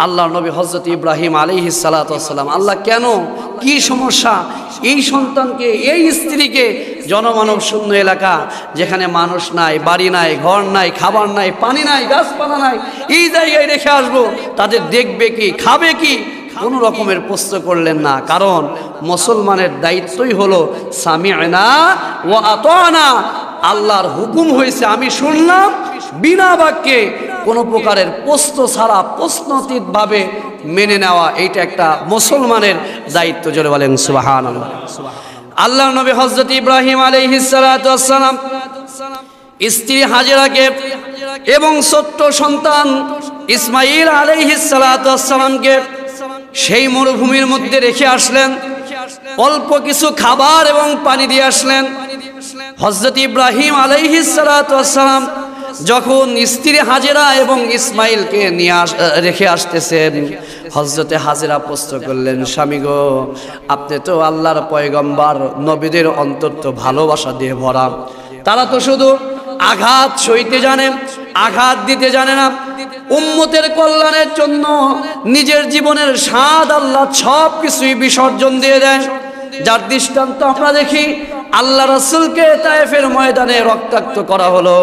আল্লাহর নবী হযরত ইব্রাহিম আলাইহিস সালাতু ওয়াস সালাম। আল্লাহ কেন, কি সমস্যা? এই সন্তানকে, এই স্ত্রীকে জনমানব শূন্য এলাকা, যেখানে মানুষ নাই, বাড়ি নাই, ঘর নাই, খাবার নাই, পানি নাই, গাছপালা নাই, এই জায়গায় রেখে আসবো, তাদের দেখবে কি, খাবে কি? কোনো রকমের প্রশ্ন করলেন না। কারণ মুসলমানের দায়িত্বই হলো সামি'না ওয়া আতা'না। আল্লাহর হুকুম হয়েছে, আমি শুনলাম, বিনা বাক্যে কোনো প্রকারের প্রশ্ন ছাড়া প্রশ্নতীতভাবে মেনে নেওয়া, এইটা একটা মুসলমানের দায়িত্ব। জোরে বলেন সুবহানাল্লাহ। আল্লাহর নবী হযরত ইব্রাহিম আলাইহিস সালাতু ওয়াস সালাম স্ত্রী হাজেরাকে এবং ছোট্ট সন্তান ইসমাইল আলাইহিস সালাতু ওয়াস সালামকে সেই মরুভূমির মধ্যে রেখে আসলেন। অল্প কিছু খাবার এবং পানি দিয়ে আসলেন। হযরত ইব্রাহিম আলাইহিস সালাতু ওয়াস সালাম যখন স্ত্রী হাজেরা এবং ইসমাইলকে নিয়ে রেখে আসতেছেন, হযরতে হাজেরা প্রশ্ন করলেন, স্বামী গো, আপনি তো আল্লাহর পয়গম্বর, নবীদের অন্তর তো ভালোবাসা দিয়ে ভরা, তারা তো শুধু আঘাত সইতে জানে, আঘাত দিতে জানে না। উম্মতের কল্যাণের জন্য নিজের জীবনের স্বাদ আল্লাহ সব কিছুই বিসর্জন দিয়ে দেয়। যার দৃষ্টান্ত আমরা দেখি, আল্লাহ রাসূলকে তায়েফের ময়দানে রক্তাক্ত করা হলো।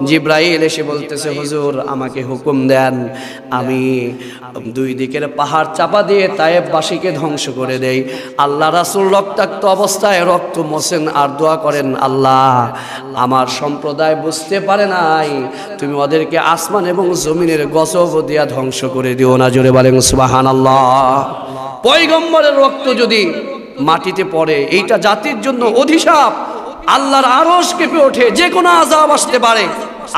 জিবরাইল এসে বলতেছে, হুজুর আমাকে হুকুম দেন, আমি দুই দিকের পাহাড় চাপা দিয়ে তায়েফবাসীকে ধ্বংস করে দেই। আল্লাহ রাসূল রক্তাক্ত অবস্থায় রক্ত মোছেন আর দোয়া করেন, আল্লাহ আমার সম্প্রদায় বুঝতে পারে নাই, তুমি ওদেরকে আসমান এবং জমিনের গজব দিয়া ধ্বংস করে দিও না। জোরে বলেন সুবহানাল্লাহ। পয়গম্বরের রক্ত যদি মাটিতে পড়ে, এইটা জাতির জন্য অভিশাপ। আল্লাহর আরশ কেঁপে ওঠে, যে কোনো আযাব আসতে পারে।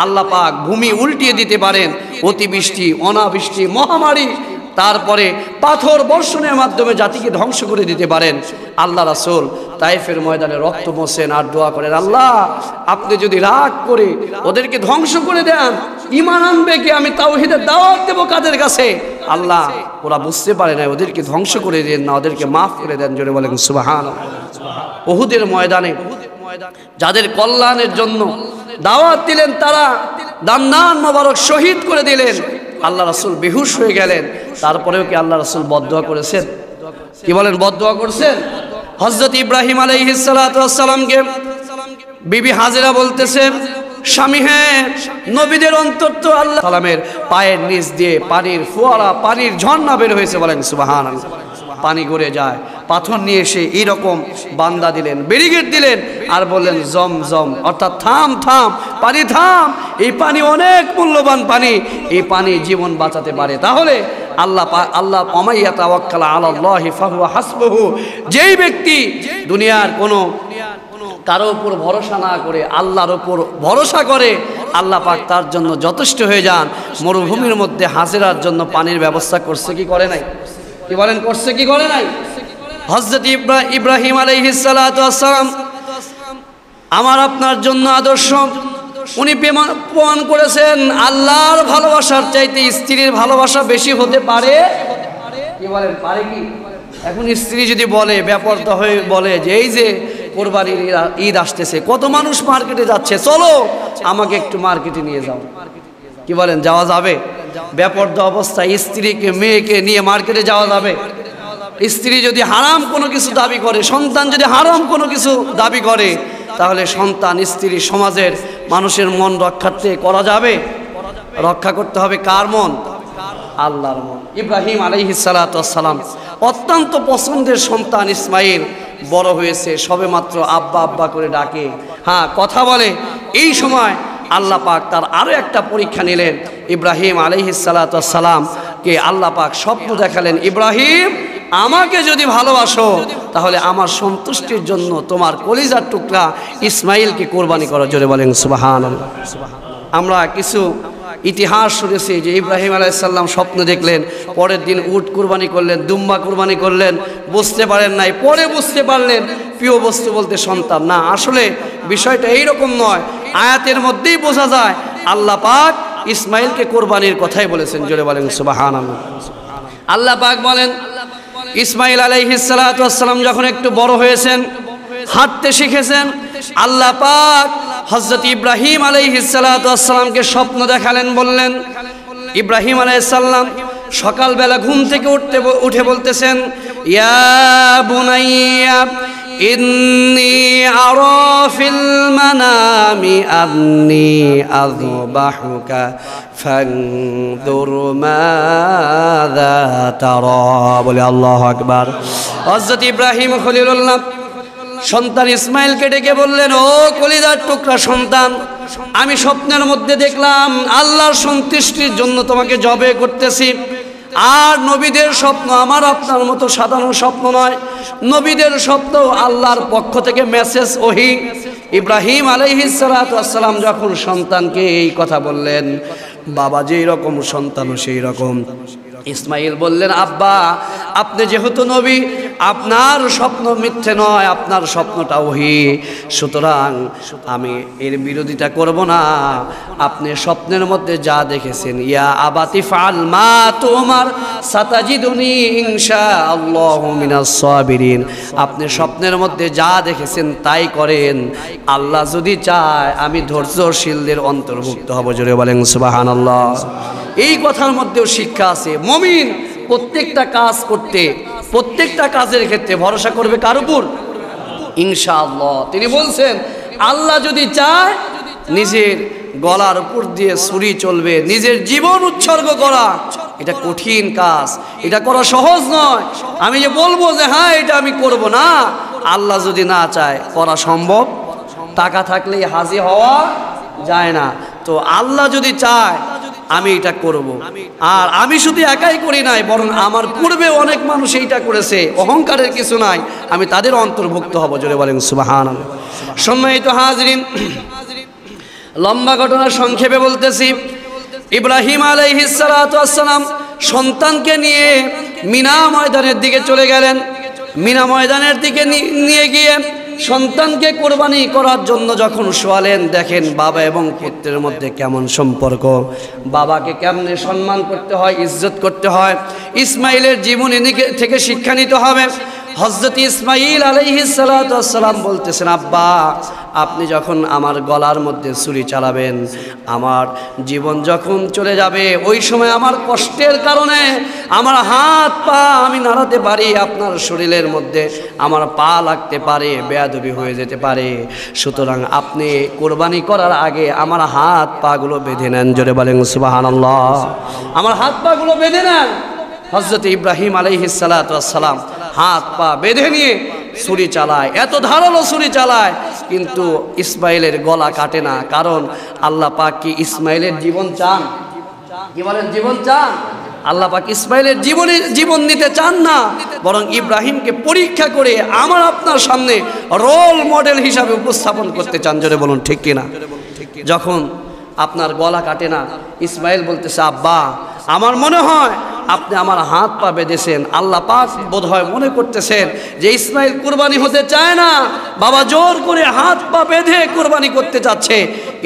আল্লাহ পাক ভূমি উল্টিয়ে দিতে পারেন, অতিবৃষ্টি, অনাবৃষ্টি, মহামারী, তারপরে পাথর বর্ষণের মাধ্যমে জাতিকে ধ্বংস করে দিতে পারেন। আল্লাহ রাসূল তায়েফের ময়দানে রক্ত মোছেন আর দোয়া করেন, আল্লাহ আপনি যদি রাগ করে ওদেরকে ধ্বংস করে দেন, ঈমান আনবে কি? আমি তাওহীদের দাওয়াত দেব কাদের কাছে? আল্লাহ ওরা বুঝতে পারে না, ওদেরকে ধ্বংস করে দেন না, ওদেরকে মাফ করে দেন। জোরে বলেন সুবহানাল্লাহ। উহুদের ময়দানে যাদের কল্যাণের জন্য দাওয়াত দিলেন, তারা দান্নান মোবারক শহীদ করে দিলেন। আল্লাহ রাসূল বেহুশ হয়ে গেলেন, তারপরেও কি আল্লাহ রাসূল বদদুয়া করেছেন? কি বলেন, বদদুয়া করছেন? হযরত ইব্রাহিম আলাইহিস সালাতু ওয়াস সালামকে বিবি হাজেরা বলতেছে, স্বামী হ্যাঁ, নবীদের অন্তর তো আল্লাহ সালামের পায়ের নিচ দিয়ে পানির ফোয়ারা, পানির ঝর্ণা বের হয়েছে। বলেন সুবহানাল্লাহ। পানি গড়ে যায়, পাথর নিয়ে এসে এইরকম বান্দা দিলেন, ব্যারিকেড দিলেন, আর বললেন জম জম, অর্থাৎ থাম থাম, পানি থাম, এই পানি অনেক মূল্যবান পানি, এই পানি জীবন বাঁচাতে পারে। তাহলে আল্লাহ ওমাইয়া তাওয়াক্কালা আলাল্লাহি ফাহুয়া হাসবুহু, যেই ব্যক্তি দুনিয়ার কোনো কারো উপর ভরসা না করে আল্লাহর উপর ভরসা করে, আল্লাহ পাক তার জন্য যথেষ্ট হয়ে যান। মরুভূমির মধ্যে হাজেরার জন্য পানির ব্যবস্থা করছে কি করে নাই? কি বলেন, করছে কি করে নাই? হযরত ইব্রাহিম আলাইহিস সালাতু ওয়াস সালাম আমার আপনার জন্য আদর্শ। উনি প্রমাণ করেছেন আল্লাহর ভালোবাসার চাইতে স্ত্রীর ভালোবাসা বেশি হতে পারে। কি বলেন, পারে কি? এখন স্ত্রী যদি বলে, বেপরদা হয়ে বলে যে এই যে কোরবানির ঈদ আসতেছে, কত মানুষ মার্কেটে যাচ্ছে, চলো আমাকে একটু মার্কেটে নিয়ে যাও, কি বলেন, যাওয়া যাবে? বেপরদা অবস্থায় স্ত্রীকে, মেয়েকে নিয়ে মার্কেটে যাওয়া যাবে? স্ত্রী যদি হারাম কোনো কিছু দাবি করে, সন্তান যদি হারাম কোনো কিছু দাবি করে, তাহলে সন্তান, স্ত্রী, সমাজের মানুষের মন রক্ষার্থে করা যাবে? রক্ষা করতে হবে কার মন? আল্লাহর মন। ইব্রাহিম আলাইহিস সালাতু ওয়াস সালাম অত্যন্ত পছন্দের সন্তান ইসমাইল বড় হয়েছে, সবে মাত্র আব্বা আব্বা করে ডাকে, হ্যাঁ কথা বলে। এই সময় আল্লাহ পাক তার আরও একটা পরীক্ষা নিলেন। ইব্রাহিম আলাইহিস সালাতু ওয়াস সালামকে আল্লাহ পাক স্বপ্ন দেখালেন, ইব্রাহিম আমাকে যদি ভালোবাসো তাহলে আমার সন্তুষ্টির জন্য তোমার কলিজার টুকরা ইসমাইলকে কোরবানি করো। জোরে বলেন সুবহানাল্লাহ। আমরা কিছু ইতিহাস শুনেছি যে ইব্রাহিম আলাইহিস সালাম স্বপ্ন দেখলেন, পরের দিন উট কুরবানি করলেন, দুম্বা কুরবানি করলেন, বুঝতে পারেন নাই, পরে বুঝতে পারলেন প্রিয় বস্তু বলতে সন্তান না। আসলে বিষয়টা এইরকম নয়, আয়াতের মধ্যেই বোঝা যায় আল্লাহ পাক ইসমাইলকে কোরবানির কথাই বলেছেন। জোরে বলেন সুবহানাল্লাহ। আল্লাহ পাক বলেন, ইসমাইল আলাইহিস সালাতু ওয়াস সালাম যখন একটু বড় হয়েছেন, হাঁটতে শিখেছেন, আল্লাহ পাক হযরত ইব্রাহিম আলাইহিস সালাতু ওয়াস সালামকে স্বপ্ন দেখালেন। বললেন, ইব্রাহিম আলাইহিস সালাম সকালবেলা ঘুম থেকে উঠে বলতেছেন, ইয়া বুনাইয়া ইন্নী আরা ফিল মানামি আন্নী আযবাহুকা ফানজুর মাযা তারা। বলে আল্লাহু আকবার। হযরত ইব্রাহিম খলিলুল্লাহ সন্তান ইসমাইলকে ডেকে বললেন, ও কলিজার টুকরা সন্তান, আমি স্বপ্নের মধ্যে দেখলাম আল্লাহর সন্তুষ্টির জন্য তোমাকে জবে করতেছি। আর নবীদের স্বপ্ন আমার আপনার মতো সাধারণ স্বপ্ন নয়, নবীদের স্বপ্ন আল্লাহর পক্ষ থেকে মেসেজ, ওহী। ইব্রাহিম আলাইহিস সালাতু ওয়াস সালাম যখন সন্তানকে এই কথা বললেন, বাবা যেই রকম সন্তানও সেই রকম। ইসমাইল বললেন, আব্বা আপনি যেহেতু নবী, আপনার স্বপ্ন মিথ্যে নয়, আপনার স্বপ্নটা ওহী। সুতরাং আমি এর বিরোধিতা করব না। আপনি স্বপ্নের মধ্যে যা দেখেছেন, ইয়া আবাতি ফাল মা তুমার সাতাজিদুনি ইনশাআল্লাহু মিনাস সাবিরিন, আপনি স্বপ্নের মধ্যে যা দেখেছেন তাই করেন। আল্লাহ যদি চায় আমি ধৈর্যশীলদের অন্তর্ভুক্ত হব। জোরে বলেন সুবহানাল্লাহ। এই কথার মধ্যেও শিক্ষা আছে। মুমিন প্রত্যেকটা কাজ করতে, প্রত্যেকটা কাজের ক্ষেত্রে ভরসা করবে কার উপর? ইনশাআল্লাহ। তিনি বলছেন আল্লাহ যদি চায় নিজের গলার উপর দিয়ে ছুরি চলবে, নিজের জীবন উৎসর্গ করা। এটা কঠিন কাজ, এটা করা সহজ নয়। আমি যে বলবো যে হ্যাঁ এটা আমি করব না, আল্লাহ যদি না চায় করা সম্ভব। টাকা থাকলেই হাজির হওয়া যায় না। তো আল্লাহ যদি চায় আমি এটা করব। আর আমি শুধু একাই করি নাই, বরং আমার পূর্বে অনেক মানুষ এইটা করেছে। অহংকারের কিছু নাই, আমি তাদের অন্তর্ভুক্ত হব। জোরে বলেন সুবহানাল্লাহ। সম্মানিত হাজরিন, লম্বা ঘটনা সংক্ষেপে বলতেছি। ইব্রাহিম আলাইহিস সালাতু ওয়াস সালাম সন্তানকে নিয়ে মিনা ময়দানের দিকে চলে গেলেন। মিনা ময়দানের দিকে নিয়ে গিয়ে সন্তানকে কোরবানি করার জন্য যখন শোয়ালেন, দেখেন বাবা এবং পুত্রের মধ্যে কেমন সম্পর্ক, বাবাকে কেমনে সম্মান করতে হয়, ইজ্জত করতে হয়। ইসমাইলের জীবনী থেকে শিক্ষা নিতে হবে। হযরত ইসমাইল আলাইহিস সালাতু ওয়াস সালাম বলতেছেন, আব্বা আপনি যখন আমার গলার মধ্যে ছুরি চালাবেন, আমার জীবন যখন চলে যাবে, ওই সময় আমার কষ্টের কারণে আমার হাত পা আমি নাড়াতে পারি, আপনার শরীরের মধ্যে আমার পা লাগতে পারে, বেয়াদবি হয়ে যেতে পারে। সুতরাং আপনি কোরবানি করার আগে আমার হাত পাগুলো বেঁধে নেন। জোরে বলেন সুবহানাল্লাহ। আমার হাত পাগুলো বেঁধে নেন। হযরত ইব্রাহিম আলাইহিস সালাতু ওয়াস সালাম হাত পা বেঁধে নিয়ে ছুরি চালায়, এত ধারালো ছুরি চালায়, কিন্তু ইসমাইলের গলা কাটে না। কারণ আল্লাহ পাক কি ইসমাইলের জীবন চান? কি বলেন, জীবন চান? আল্লাহ পাক ইসমাইলের জীবন নিতে চান না, বরং ইব্রাহিমকে পরীক্ষা করে আমার আপনার সামনে রোল মডেল হিসাবে উপস্থাপন করতে চান। জোরে বলুন ঠিক কিনা? যখন আপনার গলা কাটে না, ইসমাইল বলতেছে, আব্বা আমার মনে হয় আপনি আমার হাত পা বেঁধেছেন। আল্লাহ পাক বোধহয় মনে করতেছেন যে ইসমাইল কুরবানি হতে চায় না, বাবা জোর করে হাত পা বেঁধে কুরবানি করতে চাচ্ছে।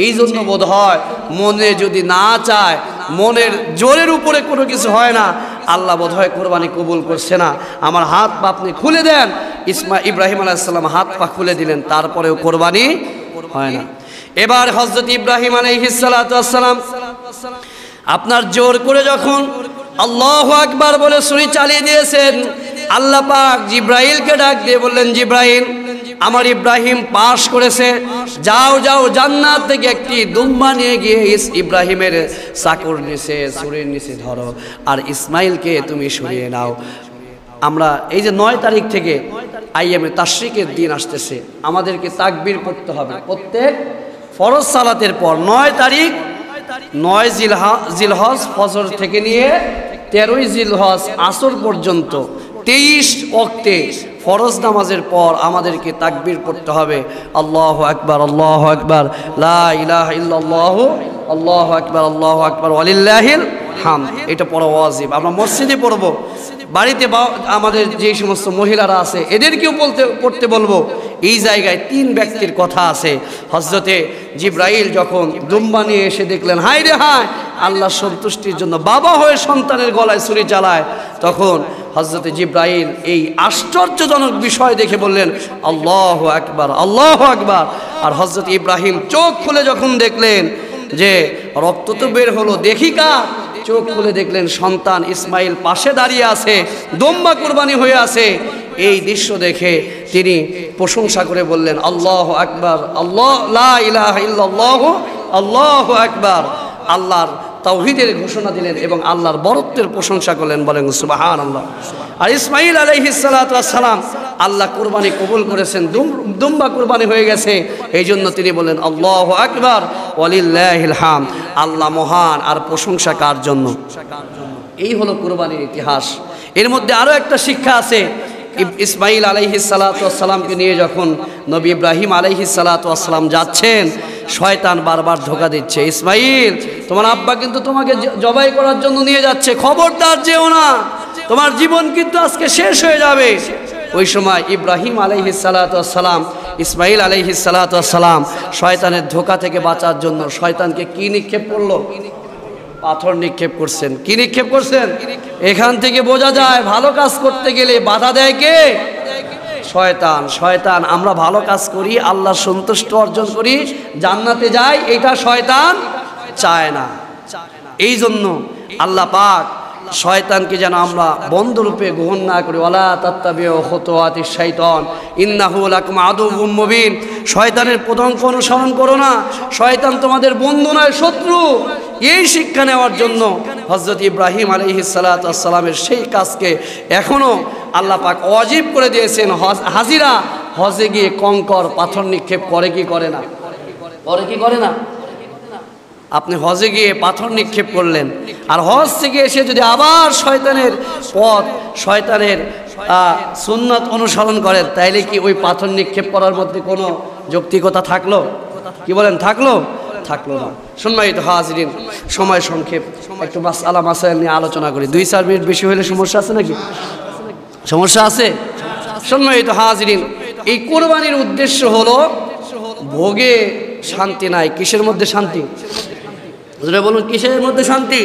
এই জন্য বোধহয় মনে যদি না চায়, মনের জোরের উপরে কোনো কিছু হয় না, আল্লাহ বোধহয় কুরবানি কবুল করছে না। আমার হাত পা আপনি খুলে দেন। ইব্রাহিম আলাইহিস সালাম হাত পা খুলে দিলেন, তারপরেও কুরবানি হয় না। এবার হযরত ইব্রাহিম আলাইহিস সালাতু ওয়াস সালাম আপনার জোর করে যখন আল্লাহু আকবার বলে ছুরি চালিয়ে দিয়েছেন, আল্লাহ পাক জিব্রাইলকে ডাক দিয়ে বললেন, জিব্রাইল আমার ইব্রাহিম পাশ করেছে, যাও যাও জান্নাত থেকে একটি দুম্বা নিয়ে গিয়ে ইব্রাহিমের চাকুর নিচে, ছুরির নিচে ধরো, আর ইসমাইলকে তুমি সরিয়ে নাও। আমরা এই যে 9 তারিখ থেকে আইয়ামে তাশরিকের দিন আসতেছে, আমাদেরকে তাকবীর পড়তে হবে প্রত্যেক ফরজ সালাতের পর। 9 তারিখ 9 জিলহজ ফজর থেকে নিয়ে 13 জিলহজ আসর পর্যন্ত 23 ওয়াক্তে ফরজ নামাজের পর আমাদেরকে তাকবীর পড়তে হবে। আল্লাহু আকবার, আল্লাহু আকবার, লা ইলাহা ইল্লাল্লাহু, আল্লাহু আকবার, আল্লাহু আকবার, ওয়ালিল্লাহিল হামদ। এটা পড়া ওয়াজিব। আমরা মসজিদে পড়ব, বাড়িতে আমাদের যে সমস্ত মহিলারা আছে এদেরকেও পড়তে বলবো। এই জায়গায় 3 ব্যক্তির কথা আছে। হযরতে জিব্রাইল যখন দুম্বা নিয়ে এসে দেখলেন, হায় রে হায়, আল্লাহ সন্তুষ্টির জন্য বাবা হয়ে সন্তানের গলায় ছুরি চালায়, তখন হযরতে জিব্রাইল এই আশ্চর্যজনক বিষয় দেখে বললেন, আল্লাহু আকবার, আল্লাহু আকবার। আর হযরত ইব্রাহিম চোখ খুলে যখন দেখলেন যে রক্ত তো বের হলো, দেখি কার, চোখ খুলে দেখলেন সন্তান ইসমাইল পাশে দাঁড়িয়ে আছে, দুম্বা কুরবানি হয়ে আছে। এই দৃশ্য দেখে তিনি প্রশংসা করে বললেন, আল্লাহু আকবার, আল্লাহ লা ইলাহা ইল্লাল্লাহু, আল্লাহু আকবার। আল্লাহর তাওহীদের ঘোষণা দিলেন এবং আল্লাহর বরত্বের প্রশংসা করলেন। বলেন সুবহানাল্লাহ। আর ইসমাইল আলাইহিস সালাতু ওয়াস সালাম আল্লাহ কুরবানি কবুল করেছেন, দুম্বা কুরবানি হয়ে গেছে। এই জন্য তিনি বলেন, আল্লাহু আকবার, ওয়ালিল্লাহিল হামদ। আল্লাহ মহান, আর প্রশংসা কার জন্য? এই হলো কুরবানির ইতিহাস। এর মধ্যে আরো একটা শিক্ষা আছে। ইসমাইল আলাইহিস সালাতু ওয়াস সালামকে নিয়ে যখন নবী ইব্রাহিম আলাইহিস সালাতু ওয়াস সালাম যাচ্ছেন, শয়তান বারবার ধোঁকা দিচ্ছে, ইসমাইল তোমার আব্বা কিন্তু তোমাকে জবাই করার জন্য নিয়ে যাচ্ছে, খবরদার যেও না, তোমার জীবন কিন্তু আজকে শেষ হয়ে যাবে। ওই সময় ইব্রাহিম আলাইহিস সালাতু ওয়াস সালাম, ইসমাইল আলাইহিস সালাতু ওয়াস সালাম শয়তানের ধোঁকা থেকে বাঁচার জন্য শয়তানকে কি নিক্ষেপ করলো? পাথর নিক্ষেপ করছেন। কি নিক্ষেপ করছেন? এখান থেকে বোঝা যায় ভালো কাজ করতে গেলে বাধা দেয় কে? শয়তান। শয়তান। আমরা ভালো কাজ করি, আল্লাহর সন্তুষ্ট অর্জন করি, জান্নাতে যাই, এটা শয়তান চায় না। এই জন্য আল্লাহ পাক শয়তানকে যেন আমরা বন্ধুরূপে গ্রহণ না করি। ওয়ালা তাত্তাবিউ খুতুওয়াতিশ শাইতান ইন্নাহু লাকুম আদুউম মুবিন। শয়তানের পথঙ্ক অনুসরণ করো না, শয়তান তোমাদের বন্ধু নয়, শত্রু। এই শিক্ষা নেওয়ার জন্য হযরত ইব্রাহিম আলাইহিস সালাতু ওয়াস সালামের সেই কাজকে এখনো আল্লাহ পাক ওয়াজিব করে দিয়েছেন। হাজিরা হজে গিয়ে কঙ্কর পাথর নিক্ষেপ করে কি করে না? করে কি করে না? আপনি হজে গিয়ে পাথর নিক্ষেপ করলেন, আর হজ থেকে এসে যদি আবার শয়তানের পথ, শয়তানের সুন্নাত অনুসরণ করেন, তাইলে কি ওই পাথর নিক্ষেপ করার মধ্যে কোনো যৌক্তিকতা থাকলো? কি বলেন? থাকলো? থাকলো না। সম্মানিত হাজিরিন, সময় সংক্ষেপ, একটু মাসআলা মাসাইল নিয়ে আলোচনা করি। 2-4 মিনিট বেশি হলে সমস্যা আছে নাকি? সমস্যা আছে? সম্মানিত হাজিরিন, এই কোরবানির উদ্দেশ্য হলো ভোগে শান্তি নাই। কিসের মধ্যে শান্তি? বলুন, কিসের মধ্যে শান্তি?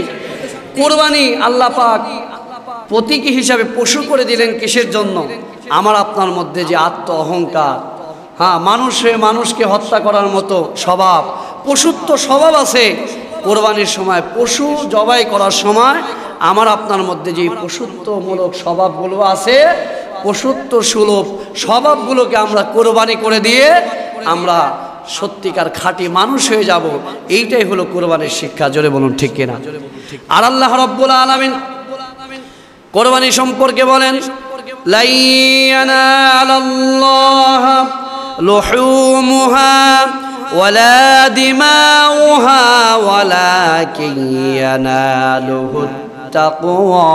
কোরবানি আল্লাহ পাক প্রতীকী হিসাবে পশু করে দিলেন কিসের জন্য? আমার আপনার মধ্যে যে আত্ম অহংকার, হ্যাঁ, মানুষকে হত্যা করার মতো স্বভাব, পশুত্ব স্বভাব আছে, কোরবানির সময় পশু জবাই করার সময় আমার আপনার মধ্যে যে পশুত্বমূলক স্বভাবগুলো আছে, পশুত্ব সুলভ স্বভাবগুলোকে আমরা কোরবানি করে দিয়ে আমরা সত্যিকার খাঁটি মানুষ হয়ে যাব। এইটাই হলো কোরবানির শিক্ষা। জোরে বলুন ঠিক কিনা? আর আল্লাহ রাব্বুল আলামিন কোরবানি সম্পর্কে বলেন, লা ইয়ানালাল্লাহ লুহুমুহা ওয়ালা দিমাউহা ওয়ালাকিন ইয়ানালুহুত তাকওয়া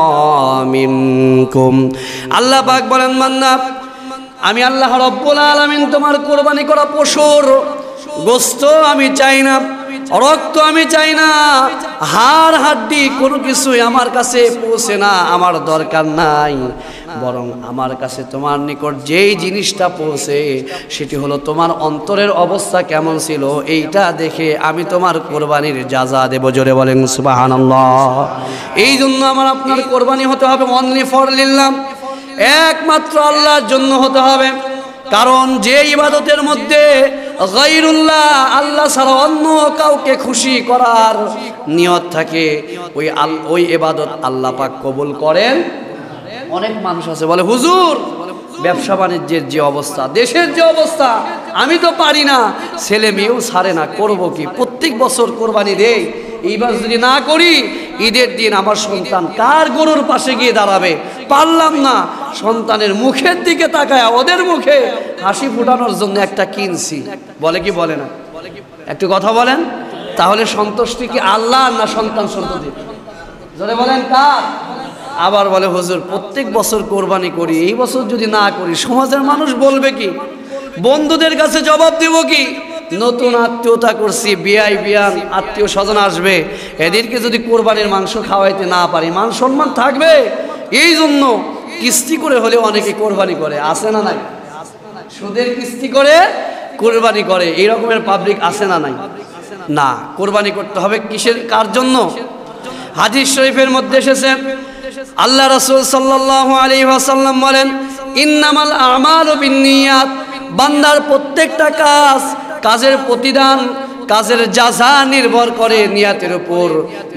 মিনকুম। আল্লাহ পাক বলেন, বান্দা, আমি আল্লাহ রাব্বুল আলামিন তোমার কোরবানি করা পশুর গোশত আমি চাই না, রক্ত আমি চাই না, হাড় হাড্ডি কোনো কিছুই আমার কাছে পৌঁছে না, আমার দরকার নাই। বরং আমার কাছে তোমার নিকট যেই জিনিসটা পৌঁছে সেটি হলো তোমার অন্তরের অবস্থা কেমন ছিল, এইটা দেখে আমি তোমার কোরবানির যাজা দেব। জোরে বলেন সুবহানাল্লাহ। এই জন্য আমার আপনার কোরবানি হতে হবে অনলি ফর লিল্লাহ, একমাত্র আল্লাহর জন্য হতে হবে। কারণ যে ইবাদতের মধ্যে গায়রুল্লাহ, আল্লাহ ছাড়া অন্য কাউকে খুশি করার নিয়ত থাকে, ওই ইবাদত আল্লাহ পাক কবুল করেন। অনেক মানুষ আছে বলে, হুজুর ব্যবসা বাণিজ্যের যে অবস্থা, দেশের যে অবস্থা, আমি তো পারি না, ছেলে মেয়েও ছাড়ে না, করবো কি? প্রত্যেক বছর কোরবানি দেই, এইবার যদি না করি ঈদের দিন আমার সন্তান কার গরুর পাশে গিয়ে দাঁড়াবে? পারলাম না। সন্তানের মুখের দিকে তাকায় ওদের মুখে হাসি ফুটানোর জন্য একটা কিনছি। বলে কি বলে না? একটু কথা বলেন। তাহলে সন্তুষ্টি কি আল্লাহ না সন্তান সন্ততি? যদি বলেন কার? আবার বলে, হুজুর প্রত্যেক বছর কোরবানি করি, এই বছর যদি না করি সমাজের মানুষ বলবে কি? বন্ধুদের কাছে জবাব দেব কি? নতুন আত্মীয়তা করছি, বিয়ান আত্মীয় স্বজন আসবে, এদেরকে যদি কোরবানির মাংস খাওয়াইতে না পারি, মান সম্মান থাকবে? এই জন্য কিস্তি করে হলে অনেকে কোরবানি করে, আছে না নাই? সুদের কিস্তি করে কোরবানি করে, এই রকমের পাবলিক আছে না নাই? না, কোরবানি করতে হবে কিসের, কার জন্য? হাদিস শরীফের মধ্যে এসেছে, আল্লাহ রাসূল সাল্লাল্লাহু আলাইহি ওয়াসাল্লাম বলেন, ইন্নামাল আমালু বিন্নিয়াত। বান্দার প্রত্যেকটা কাজের প্রতিদান, কাজের যাজা নির্ভর করে নিয়াতের উপর।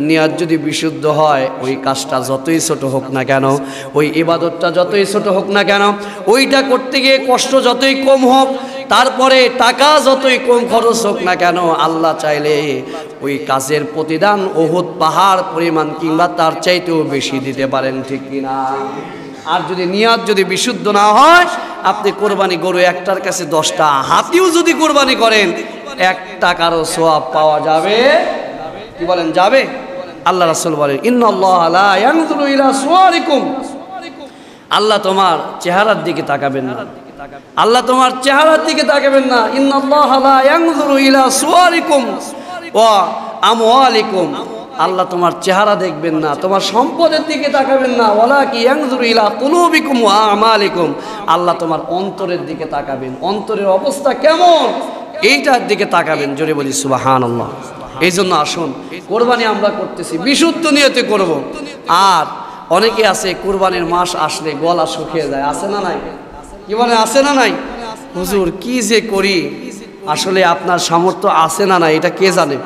নিয়াত যদি বিশুদ্ধ হয়, ওই কাজটা যতই ছোট হোক না কেন, ওই ইবাদতটা যতই ছোট হোক না কেন, ওইটা করতে গিয়ে কষ্ট যতই কম হোক, তারপরে টাকা যতই কম খরচ হোক না কেন, আল্লাহ চাইলে ওই কাজের প্রতিদান উহুদ পাহাড় পরিমাণ কিংবা তার চাইতেও বেশি দিতে পারেন, ঠিক কিনা? আর যদি নিয়াত যদি বিশুদ্ধ না হয়, আপনি কোরবানি গরু একটার কাছে 10টা হাতিও যদি কোরবানি করেন, 1 টাকারও সওয়াব পাওয়া যাবে? কি বলেন, যাবে? আল্লাহ রাসূল বলেন, ইন্নাল্লাহা লা ইয়ানজুরু ইলা সুওয়ারিকুম। আল্লাহ তোমার চেহারার দিকে তাকাবেন না, আল্লাহ তোমার চেহারার দিকে তাকাবেন না। ইন্নাল্লাহা লা ইয়ানজুরু ইলা সুওয়ারিকুম ওয়া আমওয়ালিকুম আল্লাহ তোমার চেহারা দেখবেন না, তোমার সম্পদের দিকে তাকাবেন না। ওয়ালাকি ইয়ানজুরু ইলা কুলুবিকুম ওয়া আমালিকুম, আল্লাহ তোমার অন্তরের দিকে তাকাবেন, অন্তরের অবস্থা কেমন এইটার দিকে তাকাবেন। জোরে বলি সুবহানাল্লাহ। এই জন্য আসুন, কোরবানি আমরা করতেছি বিশুদ্ধ নিয়তে করব। আর অনেকে আছে কোরবানির মাস আসলে গলা শুকিয়ে যায়, আছে না নাই? কি বলে, আছে না নাই? হুজুর কি যে করি, আসলে আপনার সামর্থ্য আছে না নাই এটা কে জানে?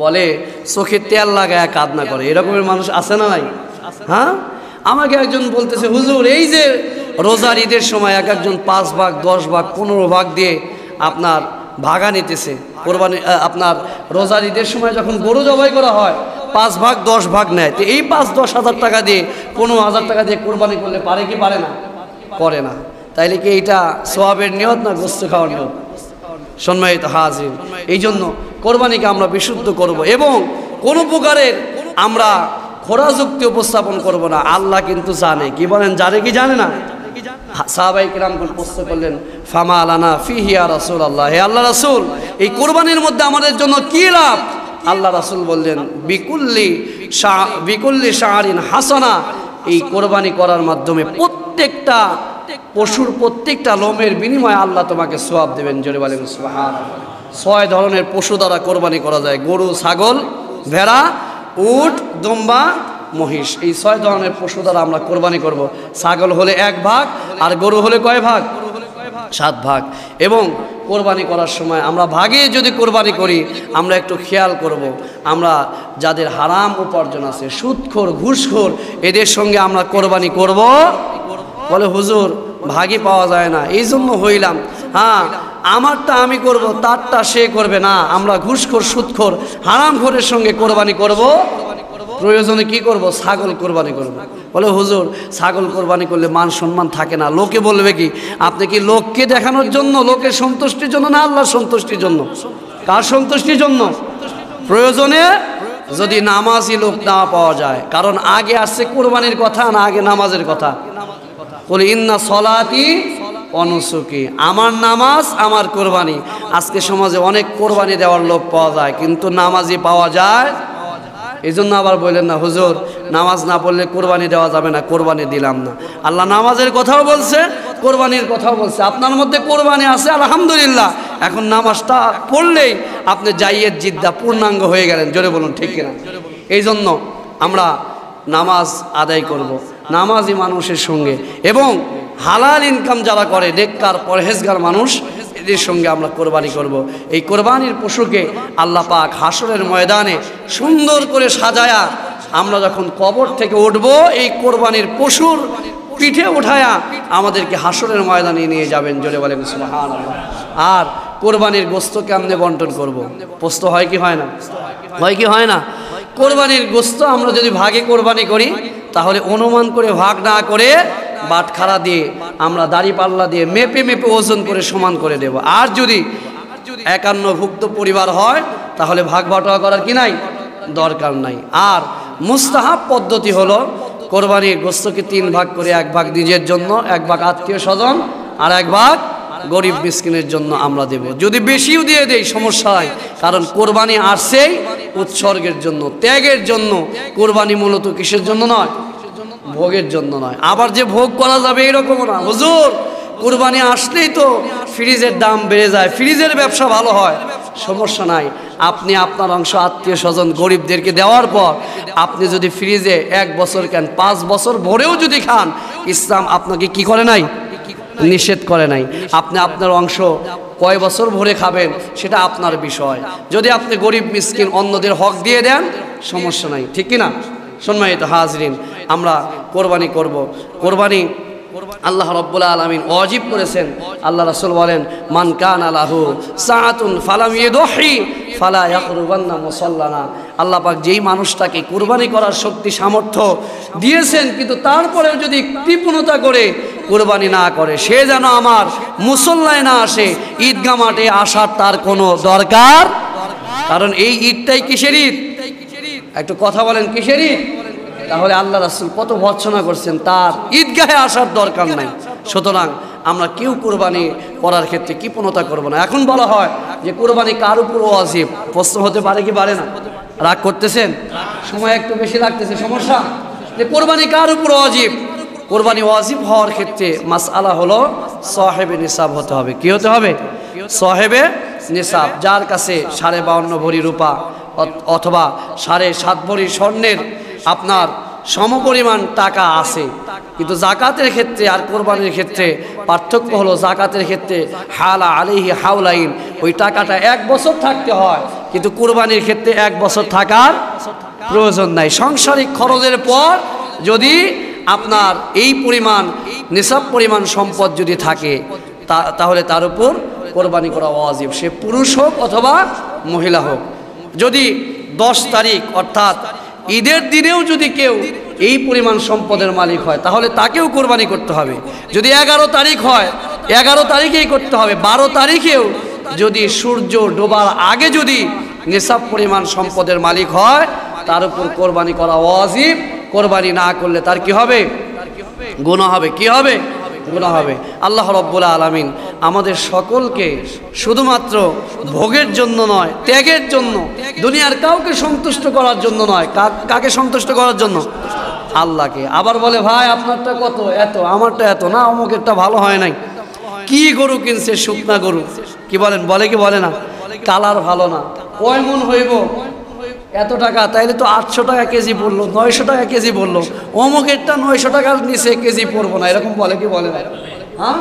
বলে চোখে তেল লাগায় কাঁদনা করে, এরকমের মানুষ আছে না নাই? হ্যাঁ, আমাকে একজন বলতেছে, হুজুর এই যে রোজার ঈদের সময় এক একজন 5 ভাগ 10 ভাগ 15 ভাগ দিয়ে আপনার ভাগা নিতেছে কোরবানি। আপনার রোজার ঈদের সময় যখন গরু জবাই করা হয় 5 ভাগ 10 ভাগ নেয়, তো এই 5-10 হাজার টাকা দিয়ে 15,000 টাকা দিয়ে কোরবানি করলে পারে কি পারে না? করে না। তাইলে কি এইটা সওয়াবের নিয়ত না গোশত খাওয়ার নিয়ত? সম্মানিত হাজির, এই জন্য কোরবানিকে আমরা বিশুদ্ধ করব এবং কোনো প্রকারের আমরা খোরা যুক্তি উপস্থাপন করব না। আল্লাহ কিন্তু জানে। কি বলেন, জানে কি জানে না? সাহাবায়ে কিরামগণ প্রশ্ন করলেন, ফামা লানা ফিহি ইয়া রাসূলুল্লাহ, হে আল্লাহ রাসূল এই কোরবানির মধ্যে আমাদের জন্য কি লাভ? আল্লাহ রাসূল বললেন, বিকুল্লি শাআরিন হাসানা, এই কোরবানি করার মাধ্যমে প্রত্যেকটা পশুর প্রত্যেকটা লোমের বিনিময়ে আল্লাহ তোমাকে সওয়াব দেবেন। জোরে বলেন সুবহানাল্লাহ। 6 ধরনের পশু দ্বারা কোরবানি করা যায়, গরু, ছাগল, ভেড়া, উট, দুম্বা, মহিষ। এই 6 ধরনের পশু দ্বারা আমরা কোরবানি করব। ছাগল হলে 1 ভাগ, আর গরু হলে কয় ভাগ? 7 ভাগ। এবং কোরবানি করার সময় আমরা ভাগে যদি কোরবানি করি, আমরা একটু খেয়াল করব, আমরা যাদের হারাম উপার্জন আছে, সুদখোর, ঘুষখোর, এদের সঙ্গে আমরা কোরবানি করব। বলে হুজুর ভাগে পাওয়া যায় না, এই জন্য হইলাম। হ্যাঁ, আমারটা আমি করব, তারটা সে করবে না। আমরা ঘুষখোর, সুদখোর, হারামখোরের সঙ্গে কোরবানি করব। প্রয়োজনে কি করব? ছাগল কোরবানি করব। বলে হুজুর ছাগল কোরবানি করলে মান সম্মান থাকে না, লোকে বলবে কি? আপনি কি লোককে দেখানোর জন্য, লোকের সন্তুষ্টির জন্য না আল্লাহর সন্তুষ্টির জন্য? কার সন্তুষ্টির জন্য? প্রয়োজনে যদি নামাজি লোক না পাওয়া যায়, কারণ আগে আসছে কোরবানির কথা না আগে নামাজের কথা? বলে ইন্না সলাতি অনুসুকি, আমার নামাজ আমার কোরবানি। আজকে সমাজে অনেক কোরবানি দেওয়ার লোক পাওয়া যায়, কিন্তু নামাজি পাওয়া যায়। এই জন্য আবার বললেন না হুজুর নামাজ না পড়লে কোরবানি দেওয়া যাবে না, কোরবানি দিলাম না। আল্লাহ নামাজের কথাও বলছে, কোরবানির কথাও বলছে। আপনার মধ্যে কোরবানি আছে আলহামদুলিল্লাহ, এখন নামাজটা পড়লেই আপনি জাইয়েদ জিদ্দা পূর্ণাঙ্গ হয়ে গেলেন। জোরে বলুন ঠিক কিনা? এই জন্য আমরা নামাজ আদায় করব নামাজি মানুষের সঙ্গে, এবং হালাল ইনকাম যারা করে, নেককার পরহেজগার মানুষ, এদের সঙ্গে আমরা কোরবানি করব। এই কোরবানির পশুকে আল্লাহ পাক হাসরের ময়দানে সুন্দর করে সাজায়া আমরা যখন কবর থেকে উঠব, এই কোরবানির পশুর পিঠে উঠায়া আমাদেরকে হাসরের ময়দানে নিয়ে যাবেন। জোরে বলেন সুবহানাল্লাহ। আর কোরবানির গোশত কেমনে বন্টন করব? প্রশ্ন হয় কি হয় না? হয় কি হয় না? কোরবানির গোশত আমরা যদি ভাগে কোরবানি করি, তাহলে অনুমান করে ভাগ না করে বাটখারা দিয়ে আমরা দাড়ি পাল্লা দিয়ে মেপে মেপে ওজন করে সমান করে দেব। আর যদি 51ভুক্ত পরিবার হয়, তাহলে ভাগ বাটোয়া করার কি নাই? দরকার নাই। আর মুস্তাহাব পদ্ধতি হলো কোরবানির গোশতকে 3 ভাগ করে 1 ভাগ নিজের জন্য, 1 ভাগ আত্মীয় স্বজন, আর 1 ভাগ গরিব মিসকিনের জন্য আমরা দেব। যদি বেশিও দিয়ে দেই সমস্যা হয়, কারণ কোরবানি আসছেই উৎসর্গের জন্য, ত্যাগের জন্য। কোরবানি মূলত কিসের জন্য নয়? ভোগের জন্য নয়। আবার যে ভোগ করা যাবে এরকম না। হুজুর কোরবানি আসলেই তো ফ্রিজের দাম বেড়ে যায়, ফ্রিজের ব্যবসা ভালো হয়। সমস্যা নাই, আপনি আপনার অংশ আত্মীয় স্বজন গরিবদেরকে দেওয়ার পর আপনি যদি ফ্রিজে 1 বছর কেন 5 বছর ভরেও যদি খান, ইসলাম আপনাকে কি করে নাই? নিষেধ করে নাই। আপনি আপনার অংশ কয় বছর ভরে খাবেন সেটা আপনার বিষয়। যদি আপনি গরিব মিসকিন অন্যদের হক দিয়ে দেন, সমস্যা নাই, ঠিক কিনা? সম্মানিত হাজরিন, আমরা কোরবানি করব। কোরবানি আল্লাহ রাব্বুল আলামিন ওয়াজিব করেছেন। আল্লাহ রাসূল বলেন, মান কানা লাহু সাআতুন ফালাম ইয়াদহি ফালা ইয়াকরুবান্না মুসাল্লানা। আল্লাহ পাক যেই মানুষটাকে কোরবানি করার শক্তি সামর্থ্য দিয়েছেন, কিন্তু তারপরেও যদি কৃপণতা করে কোরবানি না করে, সে যেন আমার মুসল্লায় না আসে, ঈদগাহ মাঠে আসার তার কোনো দরকার। কারণ এই ঈদটাই কিসের ঈদ? একটু কথা বলেন, কিসের ঈদ? তাহলে আল্লাহ রাসূল কত ভর্ৎসনা করছেন, তার ঈদগাহে আসার দরকার নাই। সুতরাং আমরা কেউ কোরবানি করার ক্ষেত্রে কৃপণতা করব না। এখন বলা হয় যে কোরবানি কার উপর ওয়াজিব, প্রশ্ন হতে পারে কি পারে না? রাগ করতেছেন? সময় একটু বেশি লাগতেছে, সমস্যা? যে কোরবানি কার উপর ওয়াজিব? কোরবানি ওয়াজিব হওয়ার ক্ষেত্রে মাসআলা হলো সাহেবে নিসাব হতে হবে। কি হতে হবে? সাহেবে নিসাব। যার কাছে 52.5 ভরি রূপা অথবা 7.5 ভরি স্বর্ণের আপনার সমপরিমাণ টাকা আছে। কিন্তু জাকাতের ক্ষেত্রে আর কোরবানির ক্ষেত্রে পার্থক্য হলো, জাকাতের ক্ষেত্রে হালা আলাইহি হাউলাইন, ওই টাকাটা 1 বছর থাকতে হয়, কিন্তু কোরবানির ক্ষেত্রে 1 বছর থাকার প্রয়োজন নাই। সাংসারিক খরচের পর যদি আপনার এই পরিমাণ নিসাব পরিমাণ সম্পদ যদি থাকে, তাহলে তার উপর কোরবানি করা ওয়াজিব, সে পুরুষ হোক অথবা মহিলা হোক। যদি 10 তারিখ অর্থাৎ ঈদের দিনেও যদি কেউ এই পরিমাণ সম্পদের মালিক হয়, তাহলে তাকেও কোরবানি করতে হবে। যদি 11 তারিখ হয়, 11 তারিখেই করতে হবে। 12 তারিখেও যদি সূর্য ডোবার আগে যদি নিসাব পরিমাণ সম্পদের মালিক হয়, তার উপর কোরবানি করা ওয়াজিব। কোরবানি না করলে তার কি হবে? গুনাহ হবে। কি হবে? গুনাহ হবে। আল্লাহ রাব্বুল আলামিন আমাদের সকলকে শুধুমাত্র ভোগের জন্য নয়, ত্যাগের জন্য, দুনিয়ার কাউকে সন্তুষ্ট করার জন্য নয়, কাকে সন্তুষ্ট করার জন্য? আল্লাহকে। আবার বলে, ভাই আপনারটা কত? এত। আমারটা এত না, অমুকেরটা ভালো হয় নাই। কি গরু কিনছে? শুকনা গরু। কি বলেন? বলে কি বলে না? কালার ভালো না। কয় মন হইব? এত টাকা। তাইলে তো 800 টাকা কেজি পড়লো, 900 টাকা কেজি পড়লো। অমুকেরটা 900 টাকার নিচে কেজি পড়বো না, এরকম বলে কি বলে না? হ্যাঁ।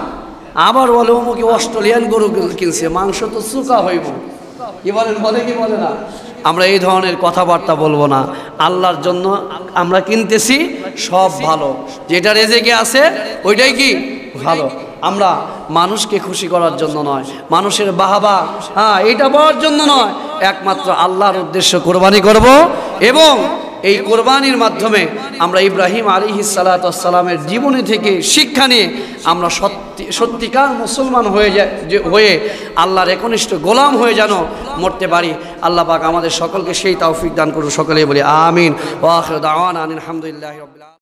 আবার বলে অমুকে অস্ট্রেলিয়ান গরু কিনছে, মাংস তো চুকা হইব। কি বলেন? বলে কি বলে না? আমরা এই ধরনের কথাবার্তা বলবো না। আল্লাহর জন্য আমরা কিনতেছি, সব ভালো। যেটা রেজেকে আছে ওইটাই কি ভালো। আমরা মানুষকে খুশি করার জন্য নয়, মানুষের বাহাবা এটা পাওয়ার জন্য নয়, একমাত্র আল্লাহর উদ্দেশ্য কোরবানি করব। এবং এই কোরবানির মাধ্যমে আমরা ইব্রাহিম আলাইহিস সালাতু ওয়াস সালামের জীবনী থেকে শিক্ষা নিয়ে আমরা সত্যিকার মুসলমান হয়ে আল্লাহর একনিষ্ঠ গোলাম হয়ে যেন মরতে পারি। আল্লাহ পাক আমাদের সকলকে সেই তৌফিক দান করুন। সকলেই বলি আমিন। ওয়া আখিরু দাওয়ানা আলহামদুলিল্লাহি রাব্বিল আলামিন।